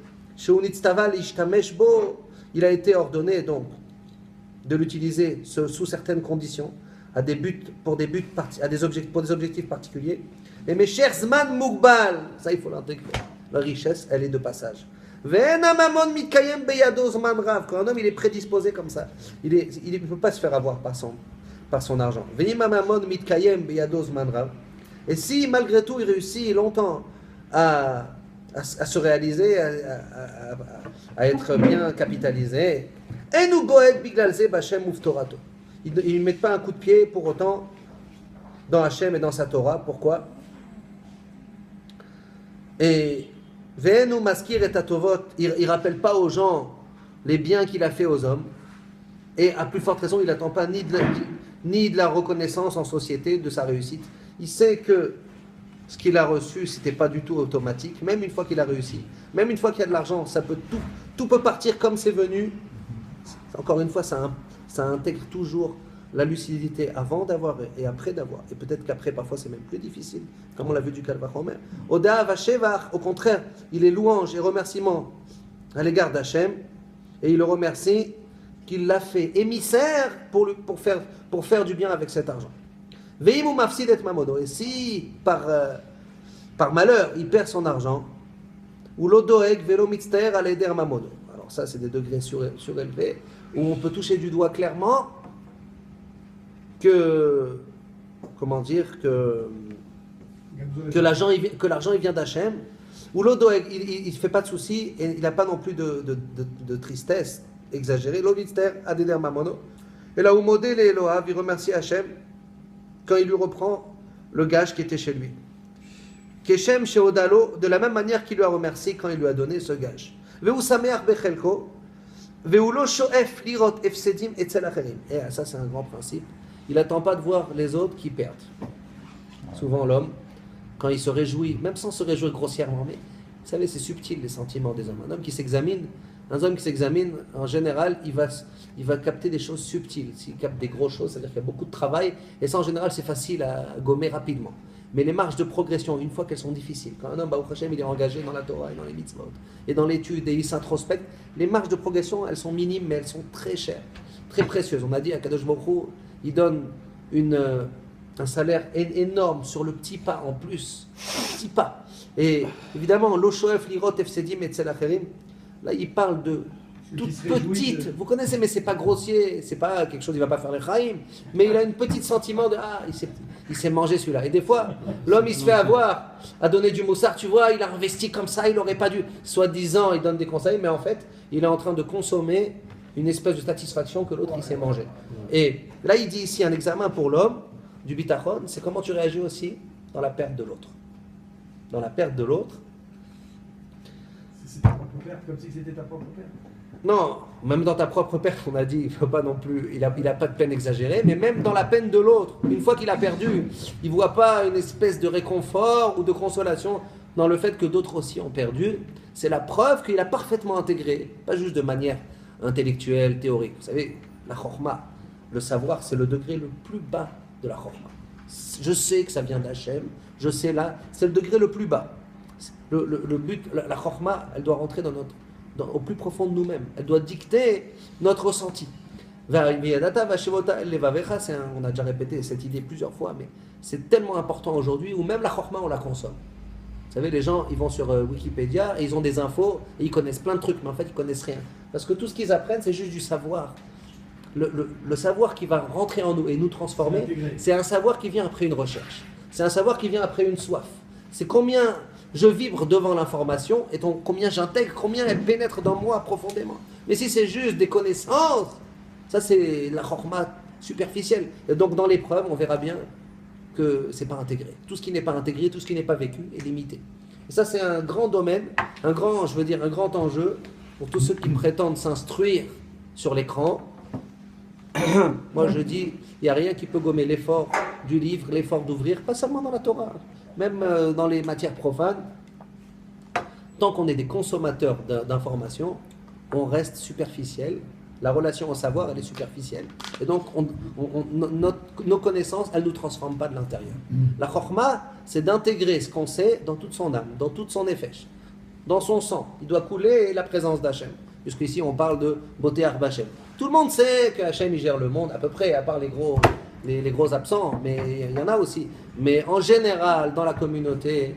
Speaker 1: Il a été ordonné donc de l'utiliser sous certaines conditions. Pour des objectifs particuliers. Et mes chers zman mugbal, ça il faut l'intégrer. La richesse, elle est de passage. Quand un homme il est prédisposé comme ça, il ne peut pas se faire avoir par son argent. Et si malgré tout il réussit longtemps à se réaliser, à être bien capitalisé, ils ne mettent pas un coup de pied pour autant dans Hachem et dans sa Torah. Pourquoi? Et Ve'enu maskir et atovot, il ne rappelle pas aux gens les biens qu'il a fait aux hommes. Et à plus forte raison, il n'attend pas ni de la reconnaissance en société de sa réussite. Il sait que ce qu'il a reçu, ce n'était pas du tout automatique. Même une fois qu'il a réussi, même une fois qu'il y a de l'argent, tout peut partir comme c'est venu. Encore une fois, ça intègre toujours la lucidité avant d'avoir et après d'avoir. Et peut-être qu'après, parfois, c'est même plus difficile, comme on l'a vu du Kalvachomer. Oda Vashevach, au contraire, il est louange et remerciement à l'égard d'Hachem, et il le remercie qu'il l'a fait émissaire pour faire du bien avec cet argent. Veimu mafsid et mamodo. Et si, par malheur, il perd son argent, ou l'odoeg velo mitzter al eder mamodo. Alors ça, c'est des degrés surélevés, où on peut toucher du doigt clairement que l'argent il vient d'Hachem, ou l'odo il ne fait pas de soucis et il n'a pas non plus de tristesse exagérée. L'ovitster adeder mamono. Et là où modèle et Eloav, il remercie Hachem quand il lui reprend le gage qui était chez lui. Keshem chez Odalo, de la même manière qu'il lui a remercié quand il lui a donné ce gage. Veu sameach bechelko. Et ça, c'est un grand principe. Il n'attend pas de voir les autres qui perdent. Souvent, l'homme, quand il se réjouit, même sans se réjouir grossièrement, mais vous savez, c'est subtil les sentiments des hommes. Un homme qui s'examine, Un homme qui s'examine, en général, il va capter des choses subtiles. S'il capte des grosses choses, c'est-à-dire qu'il y a beaucoup de travail, et ça, en général, c'est facile à gommer rapidement. Mais les marges de progression, une fois qu'elles sont difficiles, quand un homme, Baruch Hashem, il est engagé dans la Torah et dans les mitzvot, et dans l'étude, et il s'introspecte, les marges de progression, elles sont minimes, mais elles sont très chères, très précieuses. On a dit à Kadosh Baruch Hu, il donne un salaire énorme sur le petit pas en plus. Petit pas. Et évidemment, l'Oshoef, l'Irot, Efsedim, et Tzelacherim, là, il parle de toute petite. Vous connaissez, mais c'est pas grossier, c'est pas quelque chose, il va pas faire les chaim, mais il a une petite sentiment de il s'est mangé celui-là. Et des fois, l'homme il se fait avoir à donner du moussard, tu vois, il a investi comme ça, il aurait pas dû. Soi-disant, il donne des conseils, mais en fait, il est en train de consommer une espèce de satisfaction que l'autre il s'est mangé. Et là, il dit ici un examen pour l'homme du bitachon, c'est comment tu réagis aussi dans la perte de l'autre. Dans la perte de l'autre.
Speaker 6: C'est ta propre perte, comme si c'était ta propre perte.
Speaker 1: Non, même dans ta propre perte, on a dit, il faut pas non plus, il a pas de peine exagérée, mais même dans la peine de l'autre, une fois qu'il a perdu, il ne voit pas une espèce de réconfort ou de consolation dans le fait que d'autres aussi ont perdu. C'est la preuve qu'il a parfaitement intégré, pas juste de manière intellectuelle, théorique. Vous savez, la chorma, le savoir, c'est le degré le plus bas de la chorma. Je sais que ça vient d'Hachem, je sais là, c'est le degré le plus bas. Le but, la chorma, elle doit rentrer au plus profond de nous-mêmes. Elle doit dicter notre ressenti. On a déjà répété cette idée plusieurs fois, mais c'est tellement important aujourd'hui où même la chorma, on la consomme. Vous savez, les gens, ils vont sur Wikipédia et ils ont des infos et ils connaissent plein de trucs, mais en fait, ils connaissent rien. Parce que tout ce qu'ils apprennent, c'est juste du savoir. Le savoir qui va rentrer en nous et nous transformer, c'est un savoir qui vient après une recherche. C'est un savoir qui vient après une soif. C'est combien je vibre devant l'information et donc combien j'intègre, combien elle pénètre dans moi profondément. Mais si c'est juste des connaissances, ça c'est la chorma superficielle. Et donc dans l'épreuve, on verra bien que c'est pas intégré. Tout ce qui n'est pas intégré, tout ce qui n'est pas vécu est limité. Et ça c'est un grand domaine, un grand enjeu pour tous ceux qui prétendent s'instruire sur l'écran. Moi je dis, il n'y a rien qui peut gommer l'effort du livre, l'effort d'ouvrir, pas seulement dans la Torah, même dans les matières profanes. Tant qu'on est des consommateurs d'informations, on reste superficiel. La relation au savoir, elle est superficielle. Et donc, nos connaissances, elles ne nous transforment pas de l'intérieur. La chorma, c'est d'intégrer ce qu'on sait dans toute son âme, dans toute son effet, dans son sang. Il doit couler la présence d'Hachem. Puisqu'ici, on parle de beauté Hachem. Tout le monde sait que Hachem, il gère le monde, à peu près, à part les gros absents, mais il y en a aussi. Mais en général, dans la communauté,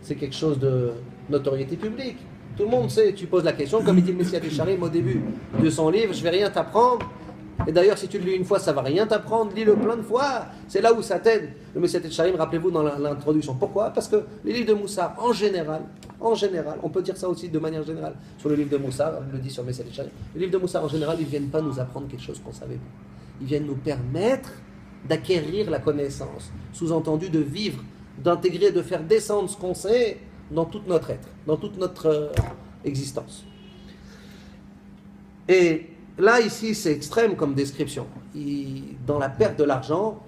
Speaker 1: c'est quelque chose de notoriété publique. Tout le monde sait, tu poses la question, comme il dit le Messiah Charim au début de son livre, je ne vais rien t'apprendre. Et d'ailleurs, si tu le lis une fois, ça ne va rien t'apprendre, lis-le plein de fois. C'est là où ça t'aide. Le Messiah Charim, rappelez-vous dans l'introduction. Pourquoi ? Parce que les livres de Moussar, en général, on peut dire ça aussi de manière générale sur le livre de Moussar, on le dit sur Messiah Charim. Les livres de Moussar, en général, ils ne viennent pas nous apprendre quelque chose qu'on ne savait pas. Ils viennent nous permettre d'acquérir la connaissance, sous-entendu de vivre, d'intégrer, de faire descendre ce qu'on sait dans tout notre être, dans toute notre existence. Et là, ici, c'est extrême comme description. Dans la perte de l'argent,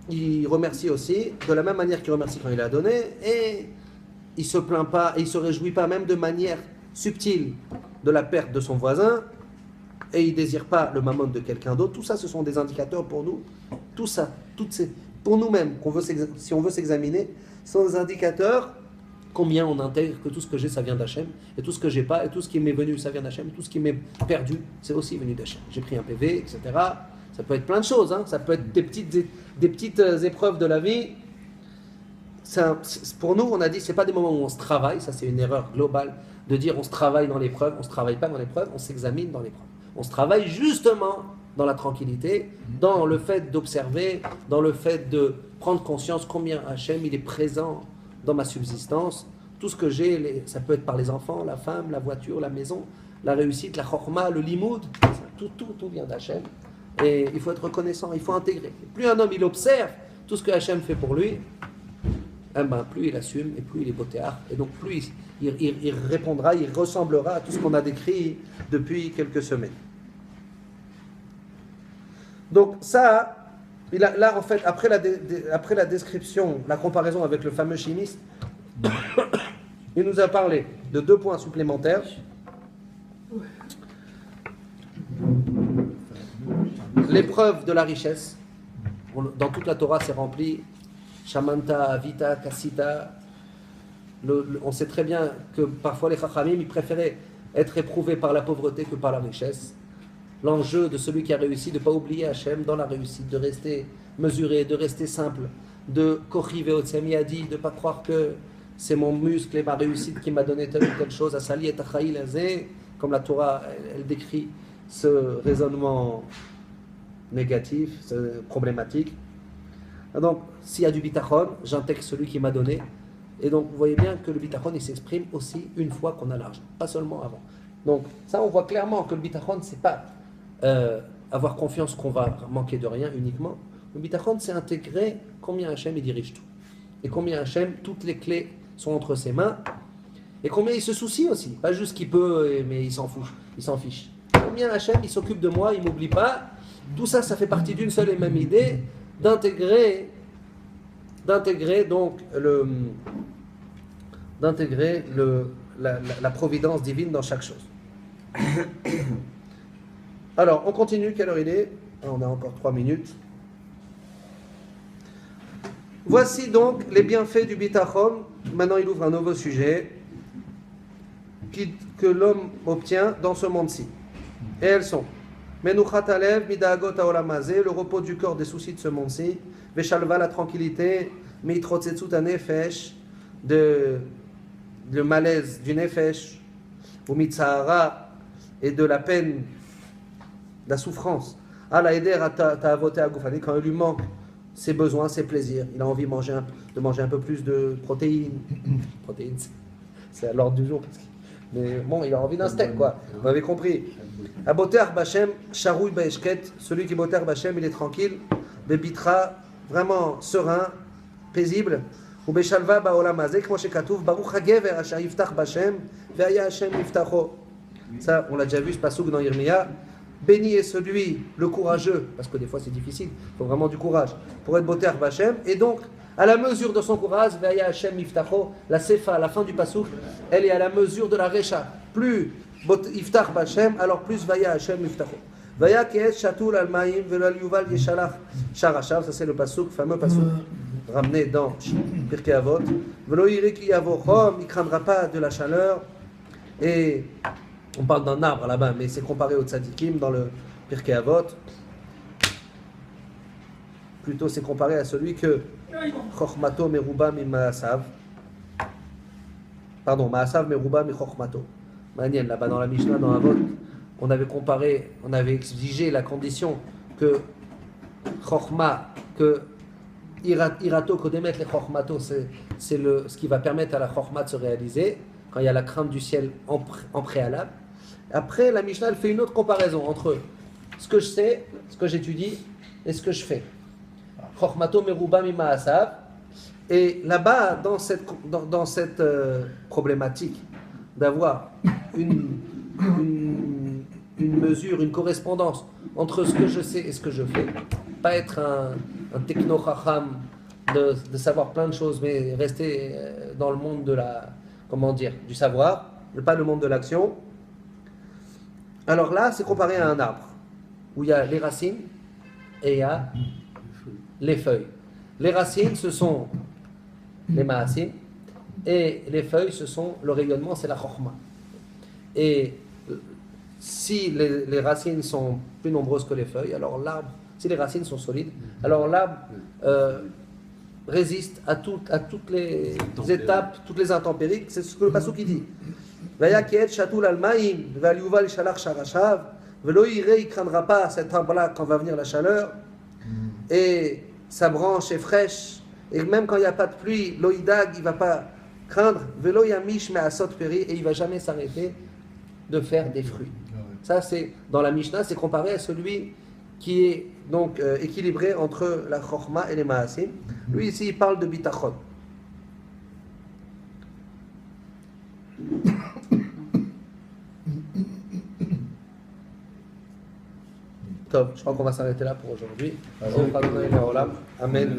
Speaker 1: il remercie aussi, de la même manière qu'il remercie quand il a donné, et il ne se plaint pas, et il ne se réjouit pas même de manière subtile de la perte de son voisin, et il ne désire pas le mammon de quelqu'un d'autre. Tout ça, ce sont des indicateurs pour nous. Tout ça, pour nous-mêmes, si on veut s'examiner, ce sont des indicateurs combien on intègre que tout ce que j'ai, ça vient d'Hachem, et tout ce que j'ai pas, et tout ce qui m'est venu, ça vient d'Hachem, et tout ce qui m'est perdu, c'est aussi venu d'Hachem. J'ai pris un PV, etc. Ça peut être plein de choses, hein. Ça peut être des petites épreuves de la vie. Pour nous, on a dit, c'est pas des moments où on se travaille, ça c'est une erreur globale, de dire on se travaille dans l'épreuve, on se travaille pas dans l'épreuve, on s'examine dans l'épreuve. On se travaille justement dans la tranquillité, dans le fait d'observer, dans le fait de prendre conscience combien Hachem, il est présent dans ma subsistance. Tout ce que j'ai, ça peut être par les enfants, la femme, la voiture, la maison, la réussite, la chorma, le limoud, tout vient d'Hachem. Et il faut être reconnaissant, il faut intégrer. Plus un homme, il observe tout ce que Hachem fait pour lui, plus il assume, et plus il est botéar. Et donc plus il répondra, il ressemblera à tout ce qu'on a décrit depuis quelques semaines. Donc ça, là en fait, après la description, la comparaison avec le fameux chimiste, il nous a parlé de 2 points supplémentaires. L'épreuve de la richesse. Dans toute la Torah, c'est rempli. Shamanta, Avita, Kassita. On sait très bien que parfois les Chachamim, ils préféraient être éprouvés par la pauvreté que par la richesse. L'enjeu de celui qui a réussi, de ne pas oublier Hachem dans la réussite, de rester mesuré, de rester simple, de Kochiv Otsemi a dit, de ne pas croire que c'est mon muscle et ma réussite qui m'a donné telle ou telle chose. Asali et Achaïl Azé, comme la Torah, elle décrit ce raisonnement négatif, problématique. Donc, s'il y a du bitachon, j'intègre celui qui m'a donné. Et donc, vous voyez bien que le bitachon, il s'exprime aussi une fois qu'on a l'argent, pas seulement avant. Donc, ça, on voit clairement que le bitachon, c'est pas avoir confiance qu'on va manquer de rien uniquement. Le bitachon, c'est intégrer combien Hachem il dirige tout. Et combien Hachem, toutes les clés sont entre ses mains. Et combien il se soucie aussi. Pas juste qu'il peut, mais il s'en fiche. Combien Hachem, il s'occupe de moi, il m'oublie pas. Tout ça, ça fait partie d'une seule et même idée d'intégrer donc la providence divine dans chaque chose. Alors, on continue. Quelle heure il est? On a encore 3 minutes. Voici donc les bienfaits du bitachon. Maintenant, il ouvre un nouveau sujet que l'homme obtient dans ce monde-ci. Et elles sont Menuchat alev midagot haolam hazeh, le repos du corps des soucis de ce monde-ci, Veshalva, la tranquillité, Mitrotzetzut hanefesh, le malaise du nefesh, ou Mitzahara, et de la peine, de la souffrance. Ala eder ta'avote agufani, quand il lui manque ses besoins, ses plaisirs, il a envie de manger un peu plus de protéines. Protéines, c'est à l'ordre du jour. Mais bon, il a envie d'un steak, quoi. Vous m'avez compris. Aboter Bachem, Charouy Baeshket, celui qui boter Bachem, il est tranquille. Bebitra, vraiment serein, paisible. Ou Beshalva Baolam Hazeh, Moshe Katouf, Baruch Hagever, Asher Yiftach Bachem, Ve'aya Hashem Yiftacho. Ça, on l'a déjà vu, ce passouk dans Yirmiya. Béni est celui, le courageux, parce que des fois c'est difficile, il faut vraiment du courage, pour être boter Bachem. Et donc, à la mesure de son courage, Ve'aya Hashem Yiftacho, la Sefa, à la fin du passouk, elle est à la mesure de la Recha. Plus Yiftach Bachem, alors plus Ve'aya Hashem Yiftacho. Ve'aya Ke'et Shatul al-Ma'im, Ve'al Yuval Yeshalach Sharashav, ça c'est le passouk, fameux passouk ramené dans Pirkei Avot. Ve'lo yireh ki yavochom, il ne craindra pas de la chaleur. Et on parle d'un arbre là-bas, mais c'est comparé au tzadikim dans le Pirkei Avot. Plutôt, c'est comparé à celui que Chochmato meruba mi ma'asav. Pardon, ma'asav meruba mi chochmato. Manien, là-bas dans la Mishnah, dans Avot, on avait exigé la condition que Chochma, que Irato kodemet le chochmato, c'est ce qui va permettre à la chochma de se réaliser quand il y a la crainte du ciel en préalable. Après, la Mishnah elle fait une autre comparaison entre ce que je sais, ce que j'étudie et ce que je fais. Chochmato meruba mi ma'asav. Et là-bas, dans cette problématique d'avoir une mesure, une correspondance entre ce que je sais et ce que je fais, pas être un techno-chacham de savoir plein de choses, mais rester dans le monde de du savoir, pas le monde de l'action. Alors là, c'est comparé à un arbre, où il y a les racines et il y a les feuilles. Les racines, ce sont les ma'asim, et les feuilles, ce sont le rayonnement, c'est la chokhma. Et si les racines sont plus nombreuses que les feuilles, alors l'arbre, si les racines sont solides, alors l'arbre résiste à toutes les étapes, toutes les intempéries. C'est ce que le passouk dit. Vaya kiet shatul al-ma'im, ve'al shalach sharashav, ve'lo yireh, il craindra pas cet arbre-là quand va venir la chaleur, et sa branche est fraîche, et même quand il n'y a pas de pluie, l'oïdag, il ne va pas craindre, ve'lo yamish me'asot peri, et il ne va jamais s'arrêter de faire des fruits. Ça, c'est dans la Mishnah, c'est comparé à celui qui est donc équilibré entre la chokhma et les ma'asim. Lui ici, il parle de bitachon. Top, je crois qu'on va s'arrêter là pour aujourd'hui. Amen.